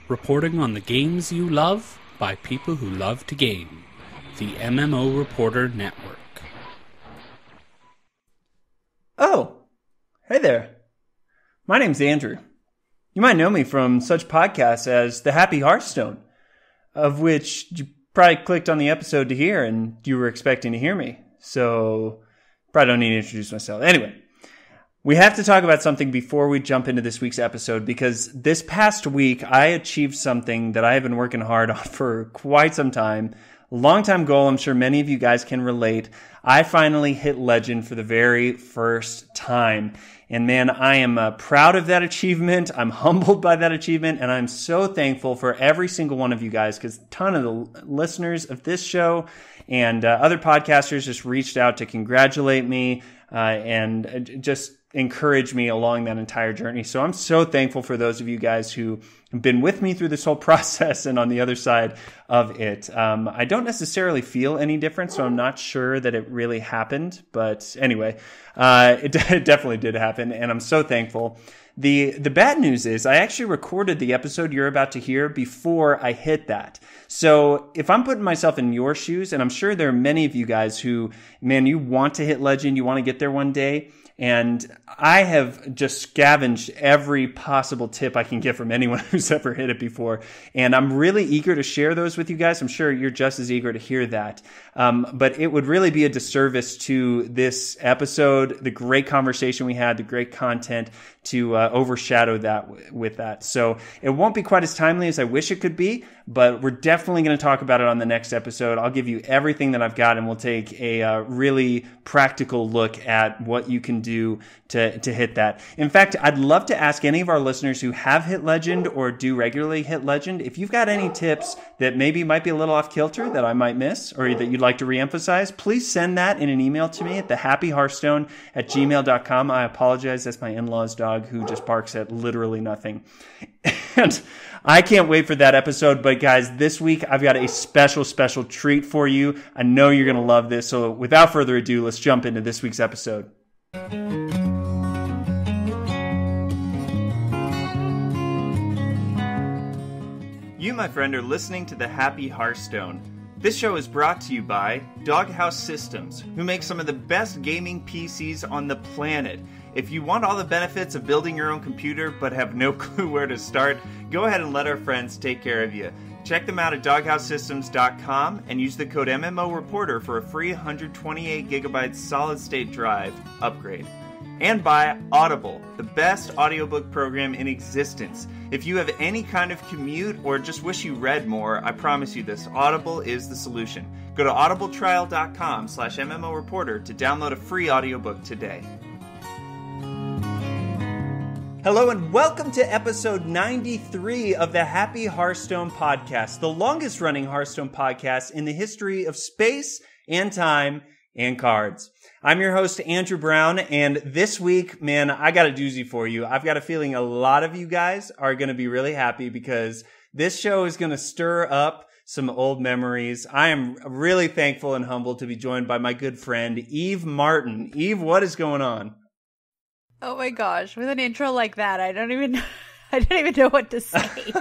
reporting on the games you love by people who love to game. The MMO Reporter Network. Oh, hey there. My name's Andrew. You might know me from such podcasts as The Happy Hearthstone, of which you probably clicked on the episode to hear and you were expecting to hear me. So, probably don't need to introduce myself. Anyway, we have to talk about something before we jump into this week's episode, because this past week I achieved something that I have been working hard on for quite some time. A long-time goal. I'm sure many of you guys can relate. I finally hit Legend for the very first time. And man, I am proud of that achievement. I'm humbled by that achievement. And I'm so thankful for every single one of you guys, because a ton of the listeners of this show and other podcasters just reached out to congratulate me and just encourage me along that entire journey. So I'm so thankful for those of you guys who have been with me through this whole process and on the other side of it. I don't necessarily feel any different, so I'm not sure that it really happened. But anyway, it definitely did happen, and I'm so thankful. The bad news is I actually recorded the episode you're about to hear before I hit that. So if I'm putting myself in your shoes, and I'm sure there are many of you guys who, man, you want to hit Legend, you want to get there one day. And I have just scavenged every possible tip I can get from anyone who's ever hit it before. And I'm really eager to share those with you guys. I'm sure you're just as eager to hear that. But it would really be a disservice to this episode, the great conversation we had, the great content, to overshadow that with that. So it won't be quite as timely as I wish it could be, but we're definitely going to talk about it on the next episode. I'll give you everything that I've got, and we'll take a really practical look at what you can do to hit that. In fact, I'd love to ask any of our listeners who have hit Legend or do regularly hit Legend, if you've got any tips that maybe might be a little off kilter that I might miss or that you'd like to reemphasize, please send that in an email to me at thehappyhearthstone@gmail.com. I apologize. That's my in-law's dog who just barks at literally nothing. And I can't wait for that episode. But guys, this week I've got a special treat for you. I know you're going to love this. So without further ado, let's jump into this week's episode. You, my friend, are listening to The Happy Hearthstone. This show is brought to you by Doghouse Systems, who make some of the best gaming PCs on the planet. If you want all the benefits of building your own computer but have no clue where to start, go ahead and let our friends take care of you. Check them out at doghousesystems.com and use the code MMO Reporter for a free 128 gigabyte solid-state drive upgrade. And by Audible, the best audiobook program in existence. If you have any kind of commute or just wish you read more, I promise you this, Audible is the solution. Go to audibletrial.com/MMO Reporter to download a free audiobook today. Hello and welcome to episode 93 of the Happy Hearthstone podcast, the longest running Hearthstone podcast in the history of space and time and cards. I'm your host, Andrew Brown, and this week, man, I got a doozy for you. I've got a feeling a lot of you guys are going to be really happy because this show is going to stir up some old memories. I am really thankful and humbled to be joined by my good friend, Eve Martyn. Eve, what is going on? Oh my gosh, with an intro like that, I don't even know what to say.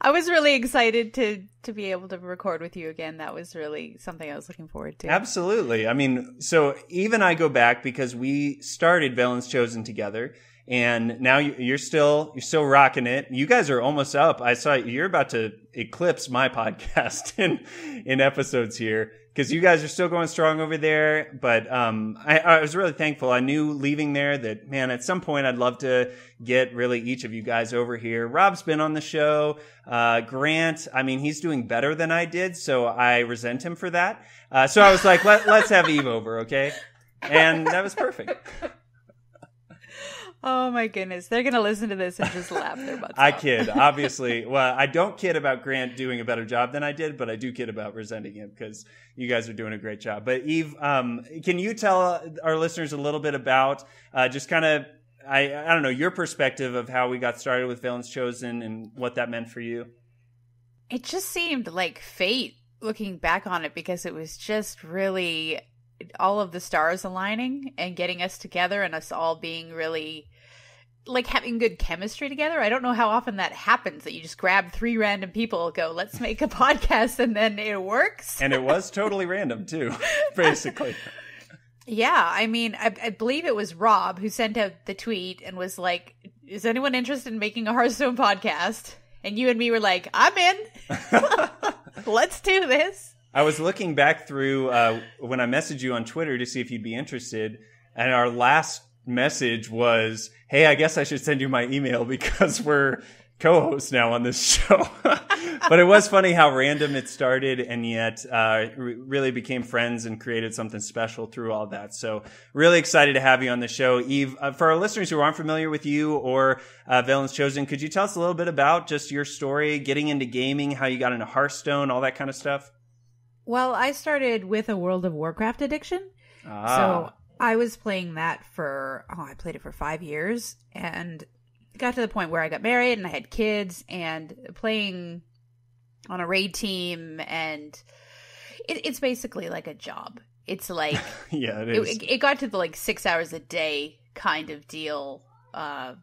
I was really excited to be able to record with you again. That was really something I was looking forward to. Absolutely. I mean, so Eve and I go back because we started Velen's Chosen together, and now you're still rocking it. You guys are almost up. I saw you're about to eclipse my podcast in episodes here, because you guys are still going strong over there. But I was really thankful. I knew leaving there that, man, at some point I'd love to get really each of you guys over here. Rob's been on the show. Grant, I mean, he's doing better than I did, so I resent him for that. So I was like, let's have Eve over, okay? And that was perfect. Oh my goodness. They're going to listen to this and just laugh their butts I off. kid, obviously. Well, I don't kid about Grant doing a better job than I did, but I do kid about resenting him because you guys are doing a great job. But Eve, can you tell our listeners a little bit about just kind of, I don't know, your perspective of how we got started with Velen's Chosen and what that meant for you? It just seemed like fate looking back on it, because it was just really all of the stars aligning and getting us together and us all being really like having good chemistry together. I don't know how often that happens, that you just grab 3 random people, go, let's make a podcast, and then it works. And it was totally random too, basically. Yeah, I mean, I believe it was Rob who sent out the tweet and was like, is anyone interested in making a Hearthstone podcast? And you and me were like, I'm in. Let's do this. I was looking back through when I messaged you on Twitter to see if you'd be interested, and our last message was, hey, I guess I should send you my email because we're co-hosts now on this show. But it was funny how random it started, and yet really became friends and created something special through all that. So really excited to have you on the show. Eve, for our listeners who aren't familiar with you or Velen's Chosen, could you tell us a little bit about just your story, getting into gaming, how you got into Hearthstone, all that kind of stuff? Well, I started with a World of Warcraft addiction. So I was playing that I played it for 5 years, and got to the point where I got married and I had kids, and playing on a raid team, and it's basically like a job. It's like, yeah, it is. It got to the like 6 hours a day kind of deal. I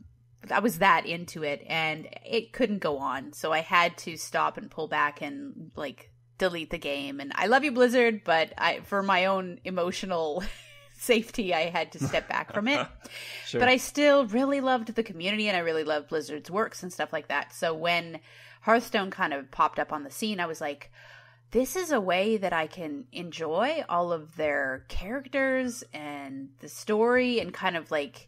was that into it, and it couldn't go on. So I had to stop and pull back and like delete the game. And I love you, Blizzard, but for my own emotional safety, I had to step back from it. Sure. But I still really loved the community, and I really loved Blizzard's works and stuff like that. So when Hearthstone kind of popped up on the scene, I was like, this is a way that I can enjoy all of their characters and the story, and kind of like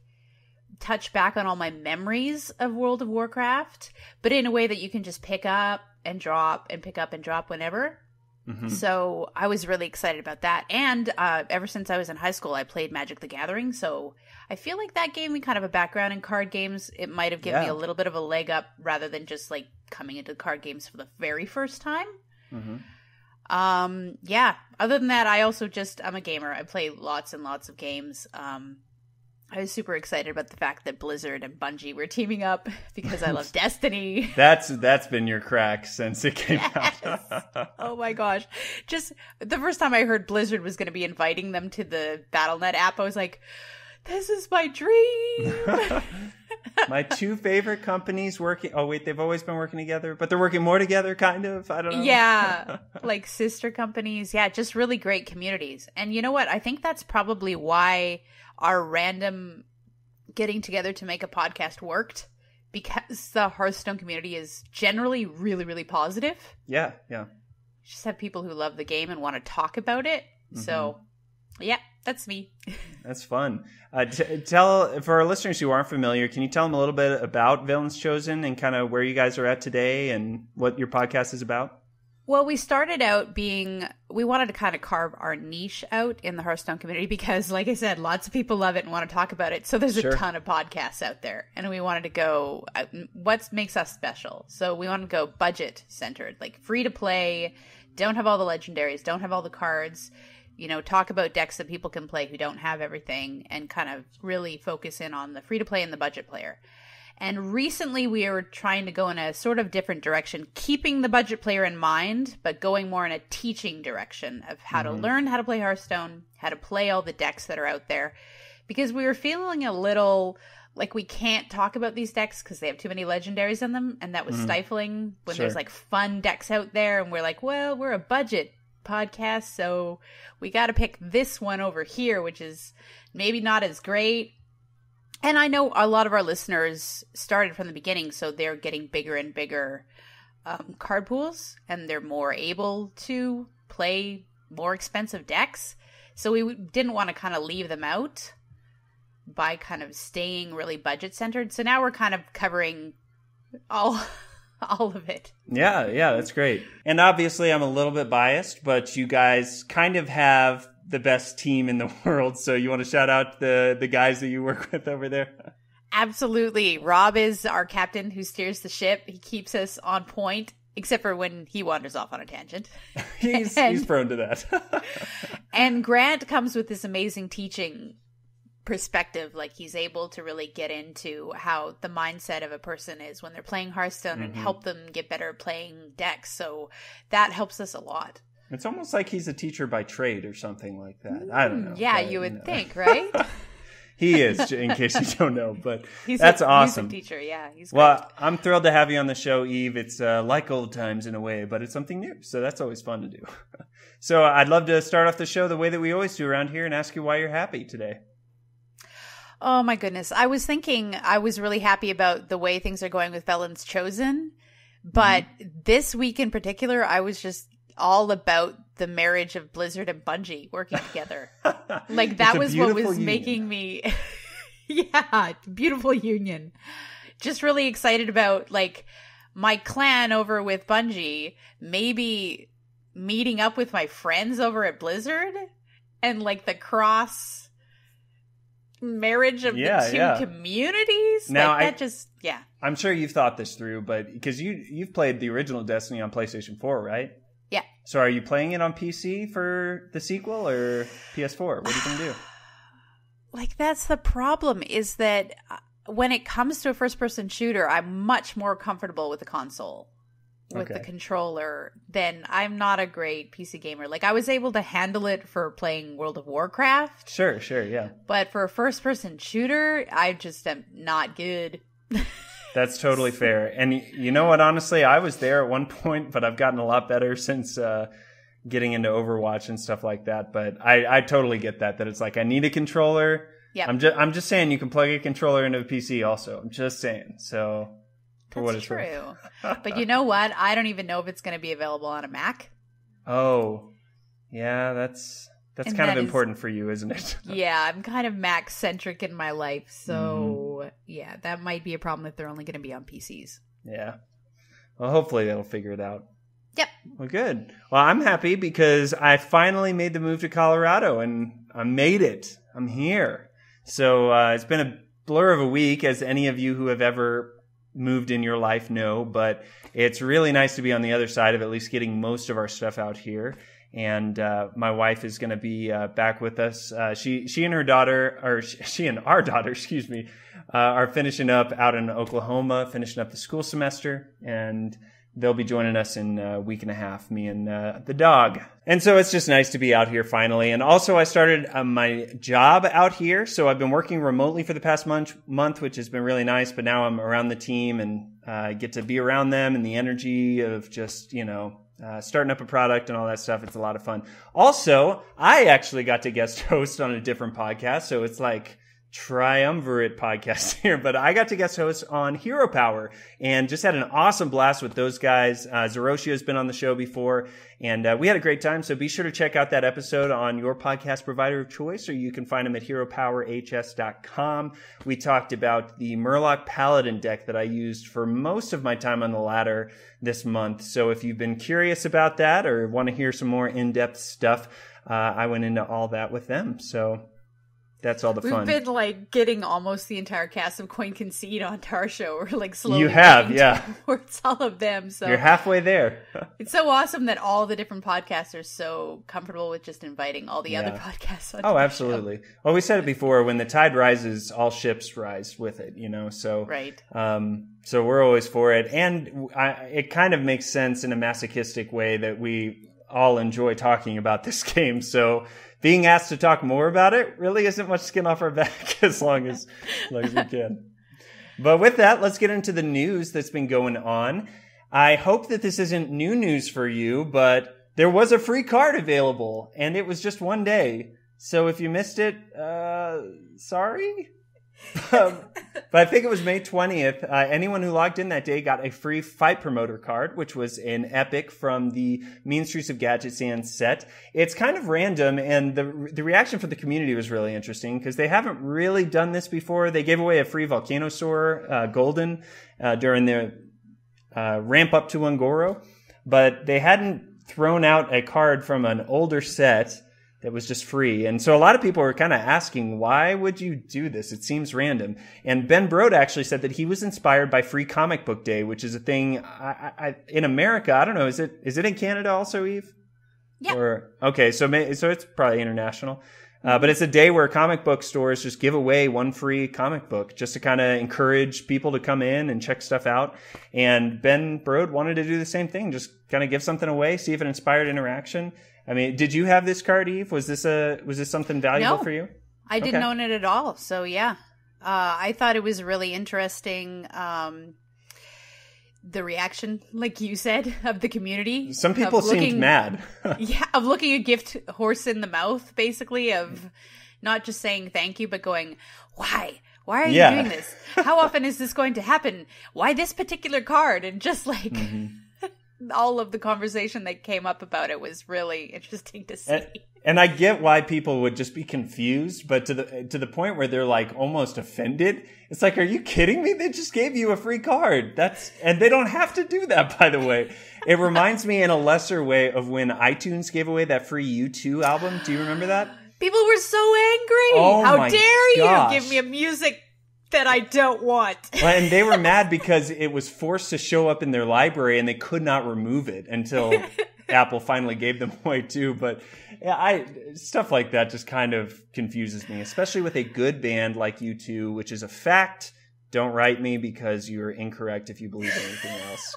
touch back on all my memories of World of Warcraft, but in a way that you can just pick up and drop and pick up and drop whenever. Mm-hmm. So I was really excited about that. And ever since I was in high school, I played Magic the Gathering. So I feel like that gave me kind of a background in card games. It might have given me a little bit of a leg up rather than just like coming into card games for the very first time. Mm-hmm. Yeah. Other than that, I'm a gamer. I play lots and lots of games. I was super excited about the fact that Blizzard and Bungie were teaming up because I love Destiny. That's been your crack since it came out. Oh my gosh. Just the first time I heard Blizzard was going to be inviting them to the Battle.net app, I was like, this is my dream. My 2 favorite companies working. Oh, wait, they've always been working together, but they're working more together, kind of. I don't know. Yeah. Like sister companies. Yeah. Just really great communities. And you know what? I think that's probably why our random getting together to make a podcast worked, because the Hearthstone community is generally really, really positive. Yeah. Just have people who love the game and want to talk about it. Mm-hmm. So, yeah, that's me. That's fun. Tell, for our listeners who aren't familiar, can you tell them a little bit about Velen's Chosen and kind of where you guys are at today and what your podcast is about? Well, we started out we wanted to kind of carve our niche out in the Hearthstone community because, like I said, lots of people love it and want to talk about it. So there's a ton of podcasts out there. And we wanted to go, what makes us special? So we wanted to go budget centered, like free to play, don't have all the legendaries, don't have all the cards, talk about decks that people can play who don't have everything, and kind of really focus in on the free to play and the budget player. And recently we were trying to go in a sort of different direction, keeping the budget player in mind, but going more in a teaching direction of how to learn how to play Hearthstone, how to play all the decks that are out there. Because we were feeling a little like we can't talk about these decks because they have too many legendaries in them. And that was stifling when there's like fun decks out there. And we're like, well, we're a budget podcast, so we got to pick this one over here, which is maybe not as great. And I know a lot of our listeners started from the beginning, so they're getting bigger and bigger card pools, and they're more able to play more expensive decks. So we didn't want to kind of leave them out by kind of staying really budget-centered. So now we're kind of covering all of it. Yeah, that's great. And obviously I'm a little bit biased, but you guys kind of have the best team in the world. So you want to shout out the guys that you work with over there? Absolutely. Rob is our captain who steers the ship. He keeps us on point, except for when he wanders off on a tangent. He's prone to that. And Grant comes with this amazing teaching perspective. Like, he's able to really get into how the mindset of a person is when they're playing Hearthstone and help them get better playing decks. So that helps us a lot. It's almost like he's a teacher by trade or something like that. I don't know. Yeah, you would think, right? He is, in case you don't know, but he's that's a awesome. music teacher, yeah. He's great. Well, I'm thrilled to have you on the show, Eve. It's like old times in a way, but it's something new, so that's always fun to do. So I'd love to start off the show the way that we always do around here and ask you why you're happy today. Oh my goodness. I was thinking I was really happy about the way things are going with Velen's Chosen, but this week in particular, I was just all about the marriage of Blizzard and Bungie working together. Like that was what was making me yeah, beautiful union. Just really excited about like my clan over with Bungie, maybe meeting up with my friends over at Blizzard, and like the cross marriage of the two communities. Now, like that I'm sure you've thought this through, but because you've played the original Destiny on PlayStation 4, right? Yeah. So are you playing it on PC for the sequel or PS4? What are you going to do? Like, that's the problem, is that when it comes to a first-person shooter, I'm much more comfortable with the console, with the controller, than I'm not a great PC gamer. Like, I was able to handle it for playing World of Warcraft. Sure, yeah. But for a first-person shooter, I just am not good. That's totally fair. And you know what? Honestly, I was there at one point, but I've gotten a lot better since getting into Overwatch and stuff like that. But I totally get that it's like I need a controller. Yeah. I'm just saying you can plug a controller into a PC also. I'm just saying. So for what it's true. But you know what? I don't even know if it's going to be available on a Mac. Oh, yeah, that's kind of important for you, isn't it? Yeah, I'm kind of Mac-centric in my life. So, yeah, that might be a problem if they're only going to be on PCs. Yeah. Well, hopefully they'll figure it out. Yep. Well, good. Well, I'm happy because I finally made the move to Colorado, and I made it. I'm here. So it's been a blur of a week, as any of you who have ever moved in your life know, but it's really nice to be on the other side of at least getting most of our stuff out here. And my wife is going to be back with us. She and her daughter, or she and our daughter, excuse me, are finishing up out in Oklahoma, finishing up the school semester, and they'll be joining us in a week and a half, me and the dog. And so it's just nice to be out here finally. And also I started my job out here. So I've been working remotely for the past month, which has been really nice. But now I'm around the team and get to be around them, and the energy of just, starting up a product and all that stuff. It's a lot of fun. Also, I actually got to guest host on a different podcast. So it's like triumvirate podcast here, but I got to guest host on Hero Power and just had an awesome blast with those guys. Zeroshio has been on the show before, and we had a great time. So be sure to check out that episode on your podcast provider of choice, or you can find them at heropowerhs.com. We talked about the Murloc Paladin deck that I used for most of my time on the ladder this month. So if you've been curious about that or want to hear some more in-depth stuff, I went into all that with them. So that's all the fun. We've been like getting almost the entire cast of Coin Concede onto our show. We're like slowly. You have, yeah. Towards all of them. So you're halfway there. It's so awesome that all the different podcasts are so comfortable with just inviting all the other podcasts onto the absolutely. show. Well, we said it before, when the tide rises, all ships rise with it, So right. So we're always for it. And it kind of makes sense in a masochistic way that we all enjoy talking about this game. So being asked to talk more about it really isn't much skin off our back as long as we can. But with that, let's get into the news that's been going on. I hope that this isn't new news for you, but there was a free card available, and it was just one day. So if you missed it, sorry. But I think it was May 20th. Anyone who logged in that day got a free Fight Promoter card, which was an epic from the Mean Streets of Gadgetzan set. It's kind of random, and the reaction from the community was really interesting because they haven't really done this before. They gave away a free Volcanosaur Golden during the ramp up to Ungoro, but they hadn't thrown out a card from an older set that was just free. And so a lot of people were kind of asking, why would you do this? It seems random. And Ben Brode actually said that he was inspired by Free Comic Book Day, which is a thing in America. I don't know. Is it in Canada also, Eve? Yeah. Okay. So it's probably international. But it's a day where comic book stores just give away one free comic book just to kind of encourage people to come in and check stuff out. And Ben Brode wanted to do the same thing, just kind of give something away, see if it inspired interaction. I mean, did you have this card, Eve? Was this something valuable for you? I didn't own it at all. So yeah, I thought it was really interesting. The reaction, like you said, of the community. Some people seemed mad. Yeah, of looking a gift horse in the mouth, basically, of not just saying thank you, but going, why? Why are you doing this? How often is this going to happen? Why this particular card? And just like all of the conversation that came up about it was really interesting to see. And I get why people would just be confused, but to the point where they're like almost offended. It's like, are you kidding me? They just gave you a free card. And they don't have to do that, by the way. It reminds me in a lesser way of when iTunes gave away that free U2 album. Do you remember that? People were so angry. Oh, how dare gosh. you give me a music that I don't want. And they were mad because it was forced to show up in their library and they could not remove it until Apple finally gave them away too. But yeah, stuff like that just kind of confuses me, especially with a good band like U2, which is a fact. Don't write me because you're incorrect if you believe anything else.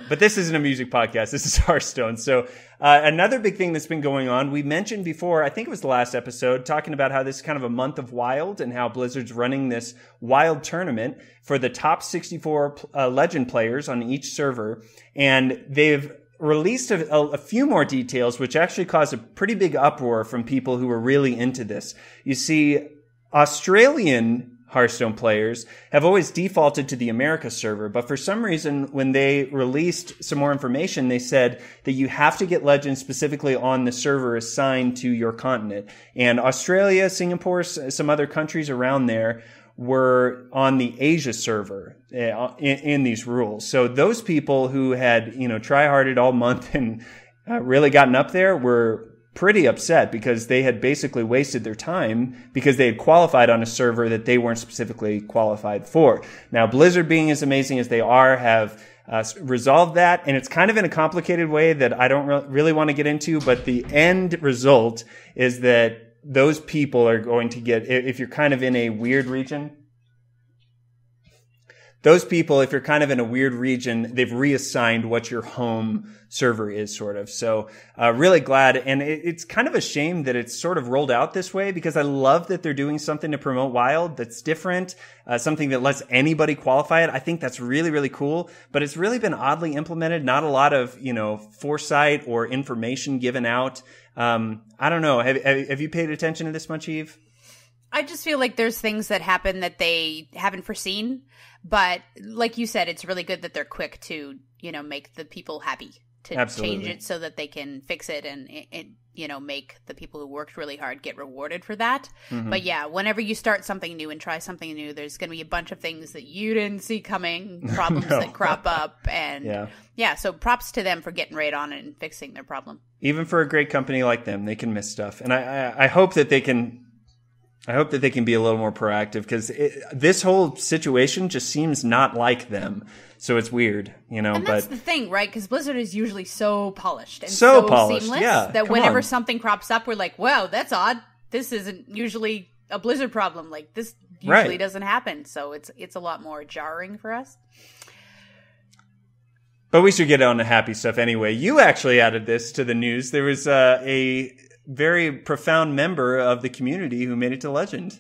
But this isn't a music podcast. This is Hearthstone. So another big thing that's been going on, we mentioned before, I think it was the last episode, talking about how this is kind of a month of Wild and how Blizzard's running this Wild tournament for the top 64 Legend players on each server. And they've released a few more details, which actually caused a pretty big uproar from people who were really into this. You see, Australian Hearthstone players have always defaulted to the America server, but for some reason, when they released some more information, they said that you have to get Legends specifically on the server assigned to your continent. And Australia, Singapore, some other countries around there were on the Asia server in these rules. So those people who had, try-harded all month and really gotten up there were pretty upset because they had basically wasted their time because they had qualified on a server that they weren't specifically qualified for. Now, Blizzard, being as amazing as they are, have resolved that, and it's kind of in a complicated way that I don't really want to get into, but the end result is that those people are going to get, if you're kind of in a weird region, those people, if you're kind of in a weird region, they've reassigned what your home server is, sort of. So, really glad. And it's kind of a shame that it's sort of rolled out this way because I love that they're doing something to promote Wild that's different, something that lets anybody qualify it. I think that's really, really cool. But it's really been oddly implemented. Not a lot of, foresight or information given out. I don't know. Have you paid attention to this much, Eve? I just feel like there's things that happen that they haven't foreseen. But like you said, it's really good that they're quick to, make the people happy to change it so that they can fix it and make the people who worked really hard get rewarded for that. Mm-hmm. But yeah, whenever you start something new and try something new, there's going to be a bunch of things that you didn't see coming, problems that crop up. And yeah, so props to them for getting right on it and fixing their problem. Even for a great company like them, they can miss stuff. And I hope that they can... be a little more proactive because this whole situation just seems not like them. So it's weird, And that's the thing, right? Because Blizzard is usually so polished and so polished, seamless that whenever something crops up, we're like, wow, that's odd. This isn't usually a Blizzard problem. Like, this usually doesn't happen. So it's a lot more jarring for us. But we should get on to happy stuff anyway. You actually added this to the news. There was a very profound member of the community who made it to Legend.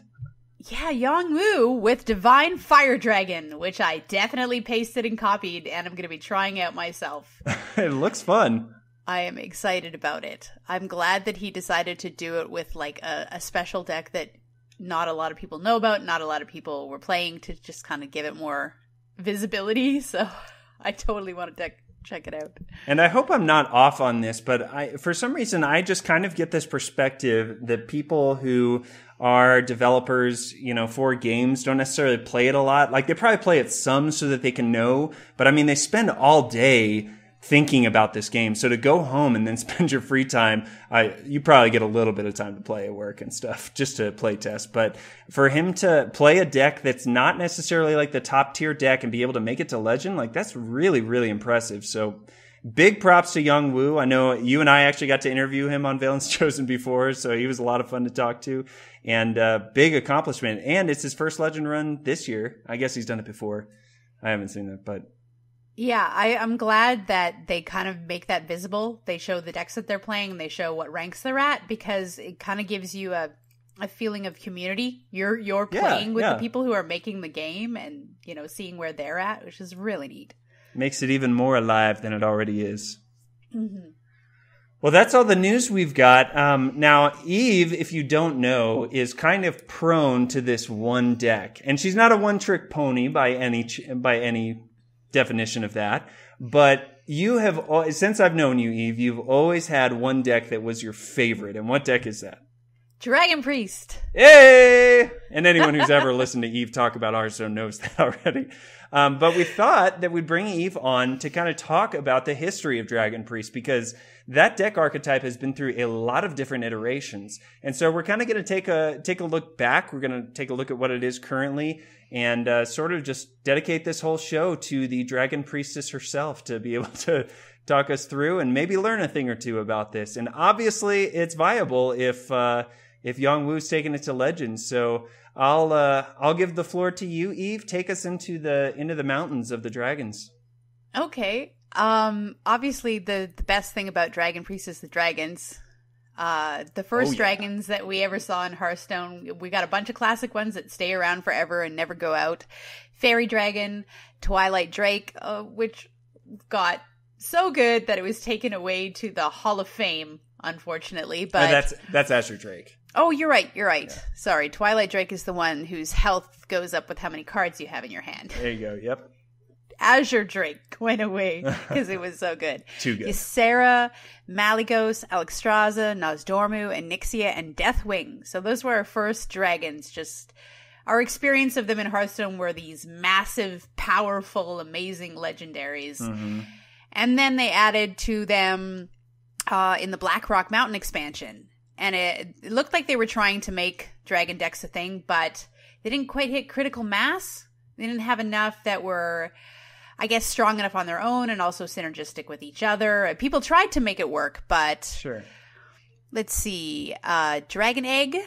Yeah, Yongmu with Divine Fire Dragon, which I definitely pasted and copied, and I'm going to be trying out myself. It looks fun. I am excited about it. I'm glad that he decided to do it with like a special deck that not a lot of people know about, not a lot of people were playing, to just kind of give it more visibility. So I totally want to check it out. And I hope I'm not off on this, but for some reason, I just kind of get this perspective that people who are developers, for games don't necessarily play it a lot. Like, they probably play it some so that they can know, but I mean, they spend all day thinking about this game. So to go home and then spend your free time, you probably get a little bit of time to play at work and stuff just to play test. But for him to play a deck that's not necessarily like the top tier deck and be able to make it to Legend, like, that's really, really impressive. So big props to Young Woo. I know you and I actually got to interview him on Velen's Chosen before, so he was a lot of fun to talk to. And big accomplishment. And it's his first Legend run this year. I guess he's done it before. I haven't seen that, but... Yeah, I'm glad that they kind of make that visible. They show the decks that they're playing, and they show what ranks they're at, because it kind of gives you a a feeling of community. You're playing with the people who are making the game and, you know, seeing where they're at, which is really neat. Makes it even more alive than it already is. Mm-hmm. Well, that's all the news we've got. Now, Eve, if you don't know, is kind of prone to this one deck. And she's not a one-trick pony by any definition of that. But you have, since I've known you, Eve, you've always had one deck that was your favorite. And what deck is that? Dragon Priest. Hey! And anyone who's ever listened to Eve talk about Hearthstone knows that already. But we thought that we'd bring Eve on to kind of talk about the history of Dragon Priest, because that deck archetype has been through a lot of different iterations. And so we're kind of going to take a look back. We're going to take a look at what it is currently and sort of just dedicate this whole show to the Dragon Priestess herself to be able to talk us through and maybe learn a thing or two about this. And obviously it's viable if Yongwoo's taking it to Legends. So I'll give the floor to you, Eve. Take us into the mountains of the dragons. Okay. Obviously the best thing about Dragon Priest is the dragons. The first dragons that we ever saw in Hearthstone, we got a bunch of classic ones that stay around forever and never go out. Fairy Dragon, Twilight Drake, which got so good that it was taken away to the Hall of Fame, unfortunately. But that's Azure Drake. Oh, you're right. Yeah. Sorry. Twilight Drake is the one whose health goes up with how many cards you have in your hand. There you go. Yep. Azure Drake went away because it was so good. Too good. Ysera, Malygos, Alexstrasza, Nozdormu, and Nyxia, and Deathwing. So those were our first dragons. Just our experience of them in Hearthstone were these massive, powerful, amazing legendaries. Mm-hmm. And then they added to them in the Blackrock Mountain expansion. And it looked like they were trying to make dragon decks a thing, but they didn't quite hit critical mass. They didn't have enough that were, I guess, strong enough on their own and also synergistic with each other. People tried to make it work, but sure. Let's see. Dragon Egg,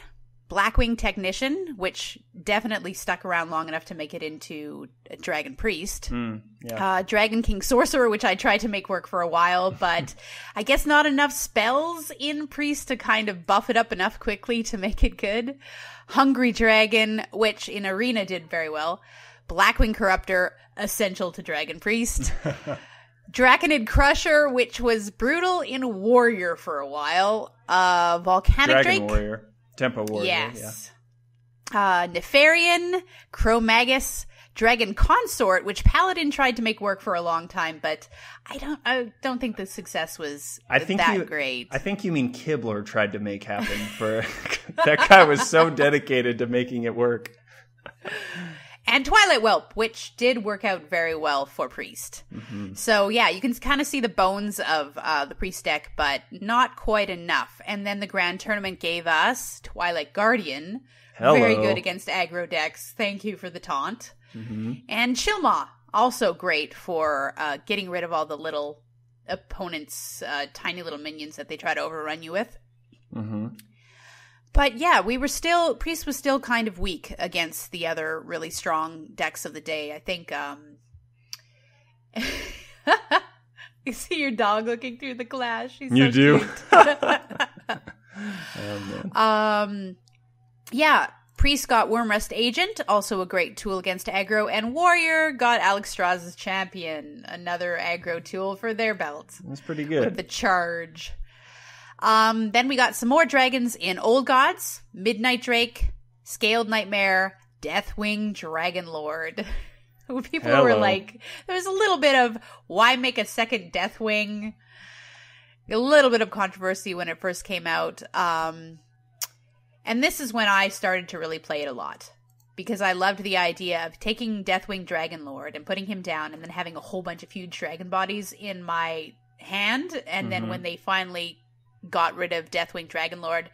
Blackwing Technician, which definitely stuck around long enough to make it into Dragon Priest. Dragon King Sorcerer, which I tried to make work for a while, but I guess not enough spells in Priest to kind of buff it up enough quickly to make it good. Hungry Dragon, which in Arena did very well. Blackwing Corruptor, essential to Dragon Priest. Draconid Crusher, which was brutal in Warrior for a while. Volcanic Dragon Drake. Warrior. Tempo Warrior. Yes. Yeah. Nefarian, Cro-Magus, Dragon Consort, which Paladin tried to make work for a long time, but I don't think the success was great. I think you mean Kibler tried to make happen for that guy was so dedicated to making it work. And Twilight Whelp, which did work out very well for Priest. Mm-hmm. So yeah, you can kind of see the bones of the Priest deck, but not quite enough. And then the Grand Tournament gave us Twilight Guardian. Hello. Very good against aggro decks. Thank you for the taunt. Mm-hmm. And Chilmaw, also great for getting rid of all the little opponents' tiny little minions that they try to overrun you with. Mm-hmm. But yeah, Priest was still kind of weak against the other really strong decks of the day. I think, you see your dog looking through the glass. She's so do. Cute. Oh, man. Yeah, Priest got Wormrest Agent, also a great tool against aggro, and Warrior got Alexstrasza's Champion, another aggro tool for their belt. That's pretty good. With the charge. Then we got some more dragons in Old Gods, Midnight Drake, Scaled Nightmare, Deathwing Dragon Lord. People were like, there was a little bit of, why make a second Deathwing? A little bit of controversy when it first came out. And this is when I started to really play it a lot. Because I loved the idea of taking Deathwing Dragon Lord and putting him down and then having a whole bunch of huge dragon bodies in my hand. And then when they finally got rid of Deathwing Dragonlord,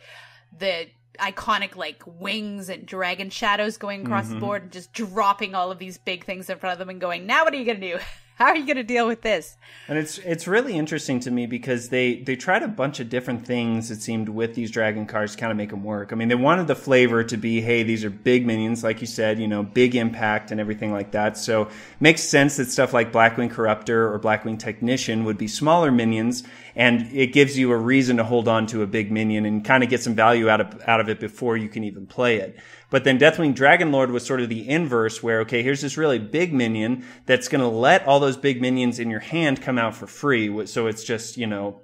the iconic like wings and dragon shadows going across the board and just dropping all of these big things in front of them and going, now what are you gonna do? How are you going to deal with this? And it's really interesting to me because they tried a bunch of different things, it seemed, with these dragon cards to kind of make them work. I mean, they wanted the flavor to be, hey, these are big minions, like you said, big impact and everything like that. So it makes sense that stuff like Blackwing Corruptor or Blackwing Technician would be smaller minions, and it gives you a reason to hold on to a big minion and kind of get some value out of it before you can even play it. But then Deathwing Dragonlord was sort of the inverse where, okay, here's this really big minion that's going to let all those big minions in your hand come out for free. So it's just,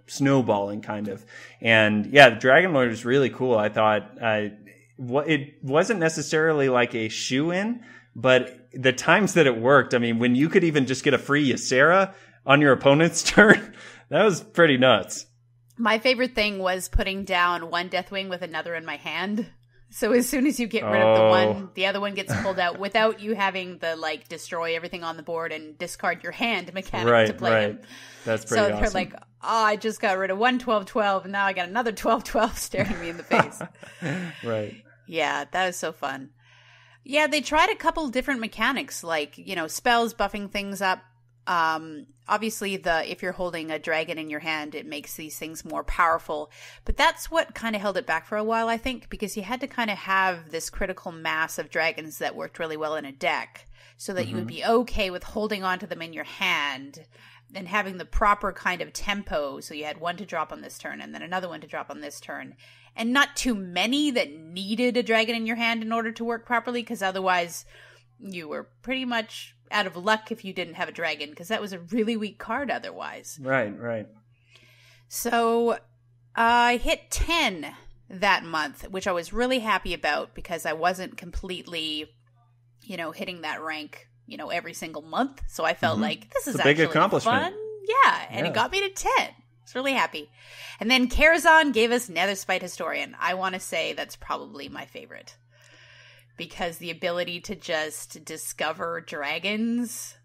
snowballing kind of. And yeah, the Dragonlord is really cool. I thought, it wasn't necessarily like a shoe-in, but the times that it worked, I mean, when you could even just get a free Ysera on your opponent's turn, that was pretty nuts. My favorite thing was putting down one Deathwing with another in my hand. So as soon as you get rid of the one, the other one gets pulled out without you having the destroy everything on the board and discard your hand mechanic to play him. That's pretty awesome. So they're like, I just got rid of one 12-12 and now I got another 12-12 staring me in the face. Right. Yeah, that was so fun. Yeah, they tried a couple different mechanics like, spells buffing things up. Obviously if you're holding a dragon in your hand, it makes these things more powerful, but that's what kind of held it back for a while, I think, because you had to kind of have this critical mass of dragons that worked really well in a deck so that you would be okay with holding onto them in your hand and having the proper kind of tempo. So you had one to drop on this turn and then another one to drop on this turn, and not too many that needed a dragon in your hand in order to work properly, because otherwise you were pretty much out of luck if you didn't have a dragon, because that was a really weak card otherwise. Right. So I hit 10 that month, which I was really happy about because I wasn't completely, hitting that rank, every single month. So I felt like this is a big actually accomplishment. Fun. Yeah, and it got me to 10. I was really happy. And then Karazhan gave us Netherspite Historian. I want to say that's probably my favorite, because the ability to just discover dragons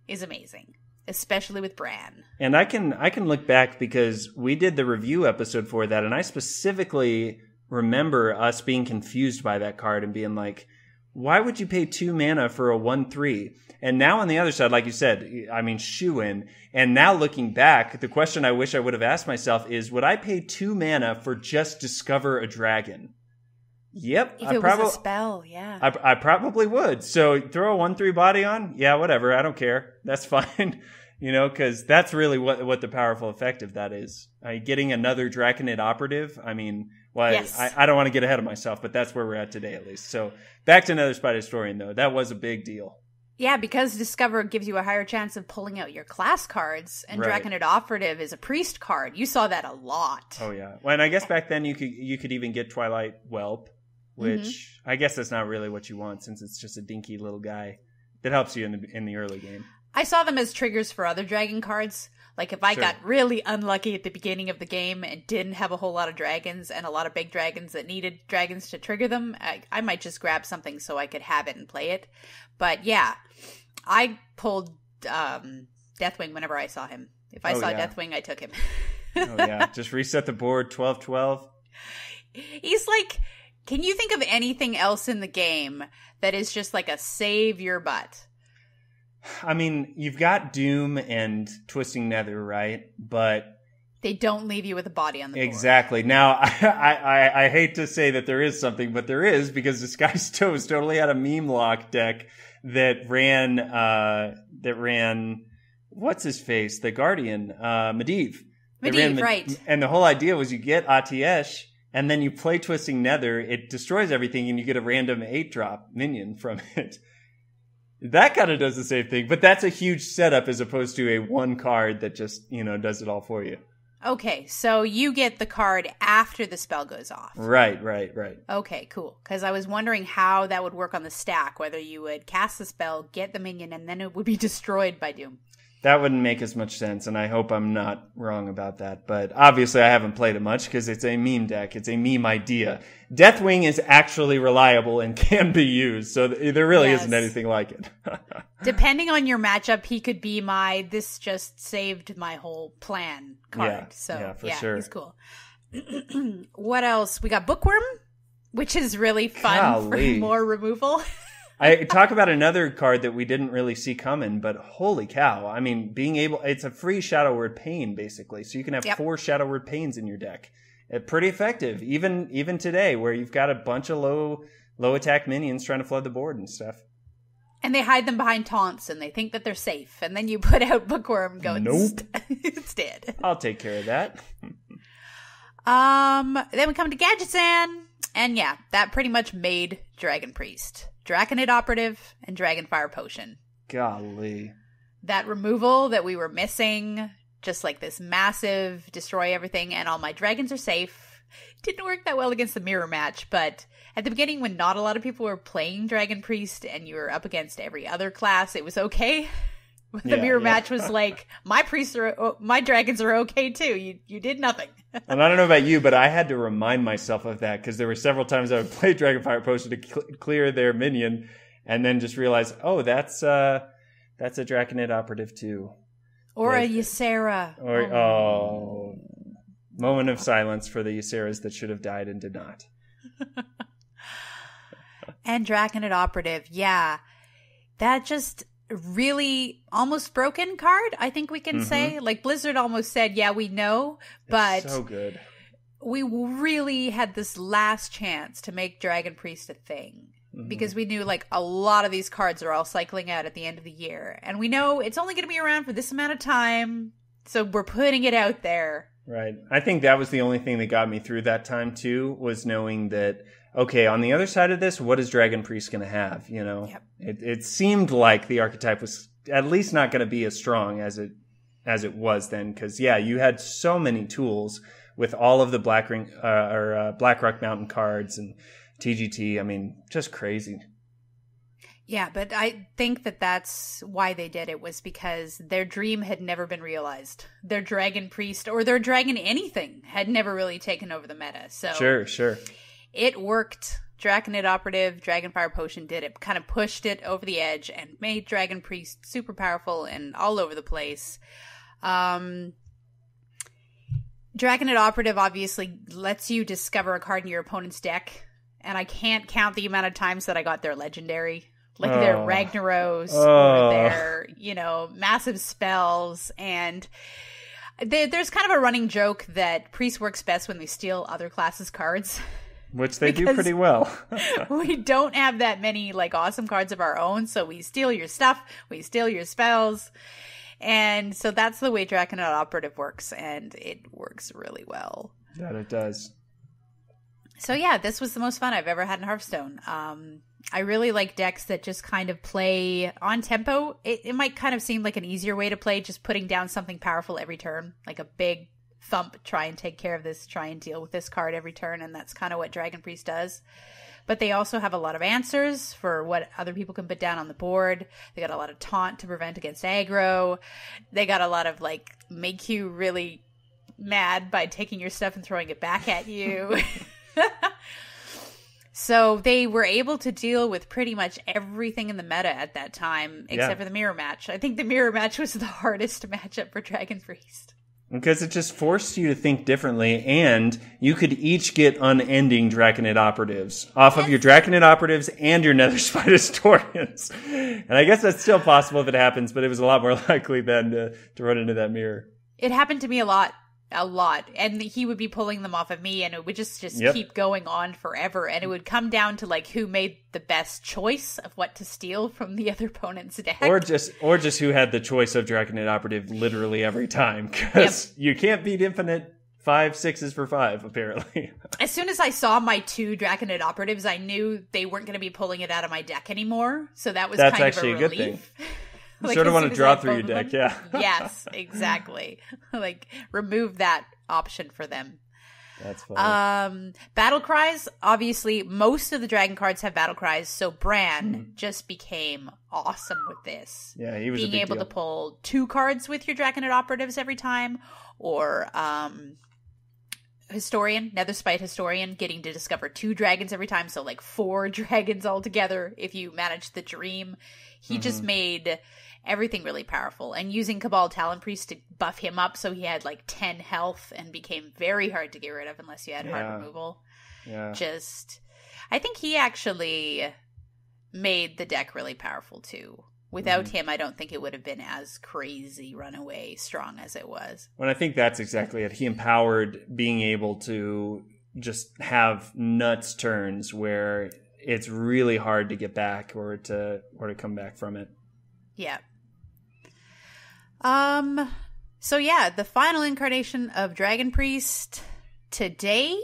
is amazing, especially with Bran. And I can look back because we did the review episode for that, and I specifically remember us being confused by that card and being like, why would you pay 2 mana for a 1/3? And now on the other side, like you said, I mean, shoe-in. And now looking back, the question I wish I would have asked myself is, would I pay 2 mana for just discover a dragon? Yep. If it was a spell, yeah. I probably would. So throw a 1/3 body on? Yeah, whatever. I don't care. That's fine. Because that's really what the powerful effect of that is. Getting another Draconid operative, I mean, yes. I don't want to get ahead of myself, but that's where we're at today at least. So back to Netherspite Historian, though. That was a big deal. Yeah, because Discover gives you a higher chance of pulling out your class cards, and right. Draconid Operative is a priest card. You saw that a lot. Oh, yeah. Well, and I guess back then you could even get Twilight Whelp, which I guess that's not really what you want, since it's just a dinky little guy that helps you in the early game. I saw them as triggers for other dragon cards. Like if I got really unlucky at the beginning of the game and didn't have a whole lot of dragons and a lot of big dragons that needed dragons to trigger them, I might just grab something so I could have it and play it. But yeah, I pulled Deathwing whenever I saw him. If I saw Deathwing, I took him. Oh yeah, just reset the board, 12/12. He's like, can you think of anything else in the game that is just like a save your butt? I mean, you've got Doom and Twisting Nether, right? But they don't leave you with a body on the board. Exactly. Now, I hate to say that there is something, but there is, because Disguised Toes totally had a meme lock deck that ran what's his face, the Guardian, Medivh. Medivh, right? And the whole idea was you get Atiesh, and then you play Twisting Nether. It destroys everything, and you get a random 8-drop minion from it. That kind of does the same thing, but that's a huge setup as opposed to a one card that just, does it all for you. Okay, so you get the card after the spell goes off. Right. Okay, cool. Because I was wondering how that would work on the stack, whether you would cast the spell, get the minion, and then it would be destroyed by Doom. That wouldn't make as much sense, and I hope I'm not wrong about that. But obviously I haven't played it much because it's a meme deck. It's a meme idea. Deathwing is actually reliable and can be used, so there really isn't anything like it. Depending on your matchup, he could be this just saved my whole plan card. Yeah, for sure. He's cool. What else? We got Bookworm, which is really fun for more removal. I talk about another card that we didn't really see coming, but holy cow. I mean, it's a free Shadow Word Pain, basically. So you can have 4 Shadow Word Pains in your deck. Pretty effective, even today, where you've got a bunch of low attack minions trying to flood the board and stuff. And they hide them behind taunts, and they think that they're safe. And then you put out Bookworm and go, nope. It's dead. I'll take care of that. Then we come to Gadgetzan. And yeah, that pretty much made Dragon Priest, Draconid Operative, and Dragonfire Potion. Golly. That removal that we were missing, just like this massive destroy everything and all my dragons are safe. Didn't work that well against the mirror match, but at the beginning when not a lot of people were playing Dragon Priest and you were up against every other class, it was okay. The mirror match was like, my dragons are okay too. You did nothing. And I don't know about you, but I had to remind myself of that because there were several times I would play Dragonfire Potion to clear their minion, and then just realize, oh, that's a Draconid Operative too, or a Ysera. Or moment of silence for the Yseras that should have died and did not. And Draconid Operative, yeah, that just really almost broken card, I think we can say. Like Blizzard almost said, yeah, we know, but it's so good. We really had this last chance to make Dragon Priest a thing because we knew like a lot of these cards are all cycling out at the end of the year, and we know it's only going to be around for this amount of time, so we're putting it out there. Right. I think that was the only thing that got me through that time too, was knowing that, okay, on the other side of this, what is Dragon Priest going to have? You know, it seemed like the archetype was at least not going to be as strong as it was then. Cause you had so many tools with all of the Blackrock Mountain cards and TGT. I mean, just crazy. Yeah, but I think that's why they did it, was because their dream had never been realized. Their Dragon Priest or their Dragon anything had never really taken over the meta. So Sure. It worked. Draconid Operative, Dragonfire Potion did it. Kind of pushed it over the edge and made Dragon Priest super powerful and all over the place. Draconid Operative obviously lets you discover a card in your opponent's deck. And I can't count the amount of times that I got their legendary. Like their Ragnaros or their, massive spells. And there's kind of a running joke that Priest works best when they steal other classes' cards. Which they do pretty well. We don't have that many like awesome cards of our own, so we steal your stuff, we steal your spells. And so that's the way Draconid Operative works, and it works really well. That it does. So yeah, this was the most fun I've ever had in Hearthstone. I really like decks that just kind of play on tempo. It might kind of seem like an easier way to play, just putting down something powerful every turn, like a big thump, try and take care of this, try and deal with this card every turn, and that's kind of what Dragon Priest does. But they also have a lot of answers for what other people can put down on the board. They got a lot of taunt to prevent against aggro. They got a lot of like make you really mad by taking your stuff and throwing it back at you. So they were able to deal with pretty much everything in the meta at that time, except for the mirror match. I think the mirror match was the hardest matchup for Dragon Priest. Because it just forced you to think differently, and you could each get unending Draconid Operatives off of your Draconid Operatives and your Nether Spite Historians. And I guess that's still possible if it happens, but it was a lot more likely than to run into that mirror. It happened to me a lot. And he would be pulling them off of me, and it would just keep going on forever. And it would come down to like who made the best choice of what to steal from the other opponent's deck, or just who had the choice of Draconid Operative literally every time, because you can't beat infinite 5/6s for 5 apparently. As soon as I saw my 2 Draconid Operatives, I knew they weren't going to be pulling it out of my deck anymore. So that's kind actually of a good relief. Thing. Like, sort of want to draw through your deck, yeah. Yes, exactly. Like, remove that option for them. That's funny. Battle Cries, obviously, most of the Dragon cards have Battle Cries, so Bran just became awesome with this. Yeah, he was being able to pull 2 cards with your Draconid Operatives every time, or Historian, Netherspite Historian, getting to discover 2 dragons every time, so like 4 dragons altogether if you manage the dream. He just made everything really powerful, and using Cabal Talon Priest to buff him up so he had like 10 health and became very hard to get rid of unless you had hard removal. Yeah. I think he actually made the deck really powerful too. Without him, I don't think it would have been as crazy runaway strong as it was. Well, I think that's exactly it. He empowered being able to just have nuts turns where it's really hard to get back or to come back from it. Yeah. So yeah, the final incarnation of Dragon Priest today.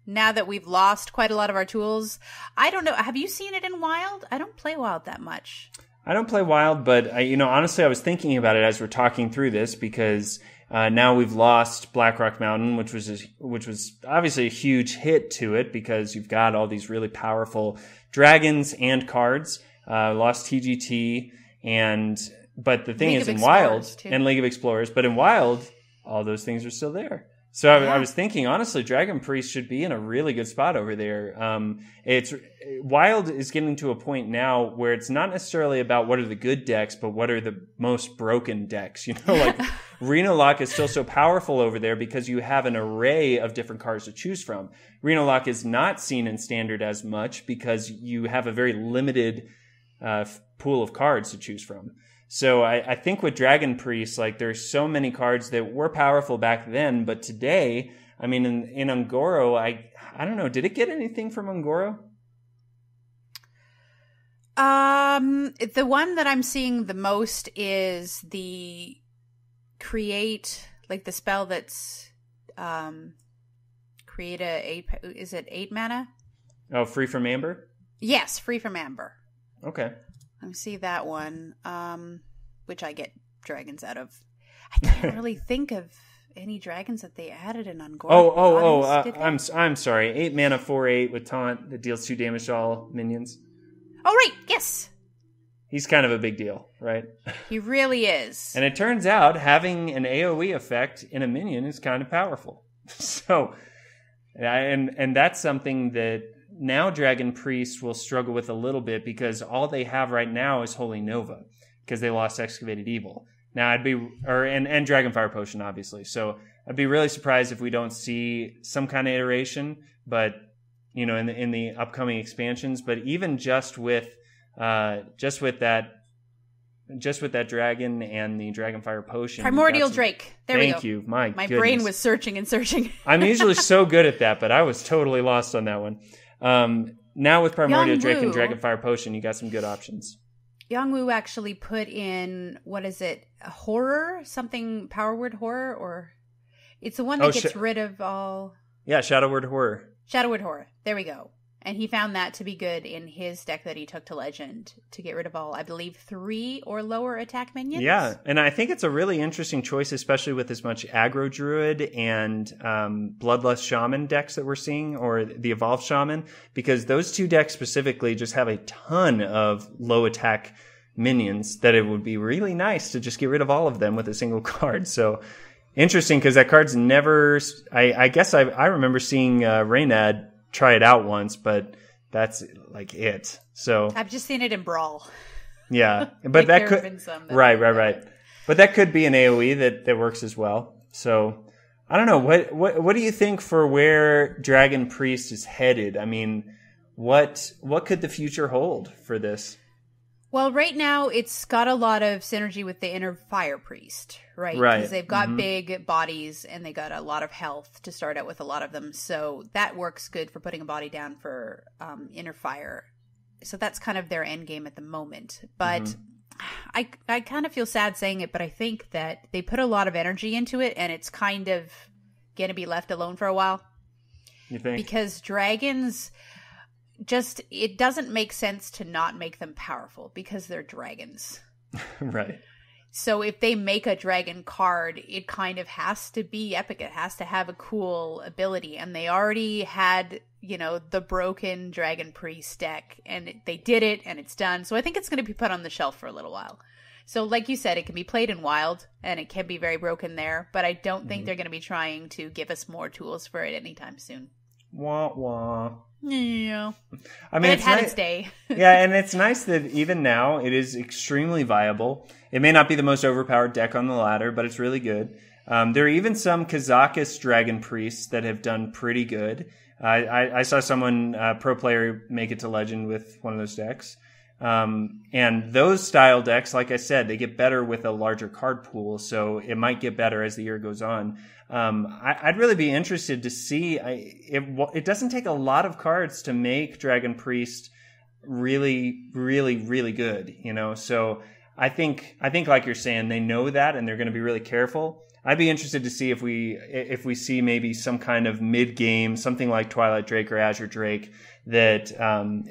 Now that we've lost quite a lot of our tools, I don't know. Have you seen it in Wild? I don't play Wild that much. I don't play Wild, but honestly, I was thinking about it as we're talking through this because now we've lost Blackrock Mountain, which was obviously a huge hit to it because you've got all these really powerful dragons and cards. Lost TGT, but the thing League is, of in Wild Explorers, too. and League of Explorers, but in Wild, all those things are still there. So I was thinking, honestly, Dragon Priest should be in a really good spot over there. Wild is getting to a point now where it's not necessarily about what are the good decks, but what are the most broken decks. Like Reno Lock is still so powerful over there because you have an array of different cards to choose from. Reno Lock is not seen in Standard as much because you have a very limited pool of cards to choose from. So I think with Dragon Priest, like there's so many cards that were powerful back then, but today, I mean, in Ungoro, I don't know, did it get anything from Ungoro? The one that I'm seeing the most is the create, like the spell that's create is it 8 mana? Oh, Free from Amber? Yes, Free from Amber. Okay. I see that one, which I get dragons out of. I can't really think of any dragons that they added in Ungoro. I'm sorry. 8 mana, 4/8 with taunt that deals 2 damage to all minions. Oh, right. Yes. He's kind of a big deal, right? He really is. And it turns out having an AoE effect in a minion is kind of powerful. So, and that's something that now Dragon Priest will struggle with a little bit because all they have right now is Holy Nova because they lost Excavated Evil. Now and Dragonfire Potion, obviously. So I'd be really surprised if we don't see some kind of iteration, but in the upcoming expansions. But even just with that dragon and the Dragonfire Potion, Primordial Drake. There we go. Thank you. My goodness. brain was searching and searching. I'm usually so good at that, but I was totally lost on that one. Now with Primordial Drake and Dragonfire Potion, you got some good options. Yongwu actually put in, what is it, a horror? Something, Power Word Horror? Or it's the one that gets rid of all... Yeah, Shadow Word Horror. Shadow Word Horror. There we go. And he found that to be good in his deck that he took to Legend to get rid of all, I believe, 3 or lower attack minions. Yeah, and I think it's a really interesting choice, especially with as much Aggro Druid and Bloodlust Shaman decks that we're seeing, or the Evolved Shaman, because those two decks specifically just have a ton of low attack minions that it would be really nice to just get rid of all of them with a single card. So interesting, because that card's never... I guess I remember seeing Reynad try it out once, but that's like it. So I've just seen it in Brawl. Yeah, but that could right. But that could be an AoE that works as well. So I don't know. What do you think for where Dragon Priest is headed? I mean, what could the future hold for this? Well, right now it's got a lot of synergy with the Inner Fire Priest, right? Right. Because they've got big bodies and they got a lot of health to start out with, a lot of them. So that works good for putting a body down for Inner Fire. So that's kind of their end game at the moment. But I kind of feel sad saying it, but I think that they put a lot of energy into it and it's kind of going to be left alone for a while. You think? Because dragons... it doesn't make sense to not make them powerful because they're dragons. Right. So if they make a dragon card, it kind of has to be epic. It has to have a cool ability. And they already had, the broken Dragon Priest deck. And they did it and it's done. So I think it's going to be put on the shelf for a little while. So like you said, it can be played in Wild and it can be very broken there. But I don't think they're going to be trying to give us more tools for it anytime soon. Wah, wah. Yeah. I mean, it had its day. Yeah, and it's nice that even now it is extremely viable. It may not be the most overpowered deck on the ladder, but it's really good. There are even some Kazakhstan Dragon Priests that have done pretty good. I saw someone, pro player, make it to Legend with one of those decks. And those style decks, like I said, they get better with a larger card pool, so it might get better as the year goes on. I'd really be interested to see. It doesn't take a lot of cards to make Dragon Priest really, really, really good, So I think like you're saying, they know that, and they're going to be really careful. I'd be interested to see if we see maybe some kind of mid-game, something like Twilight Drake or Azure Drake that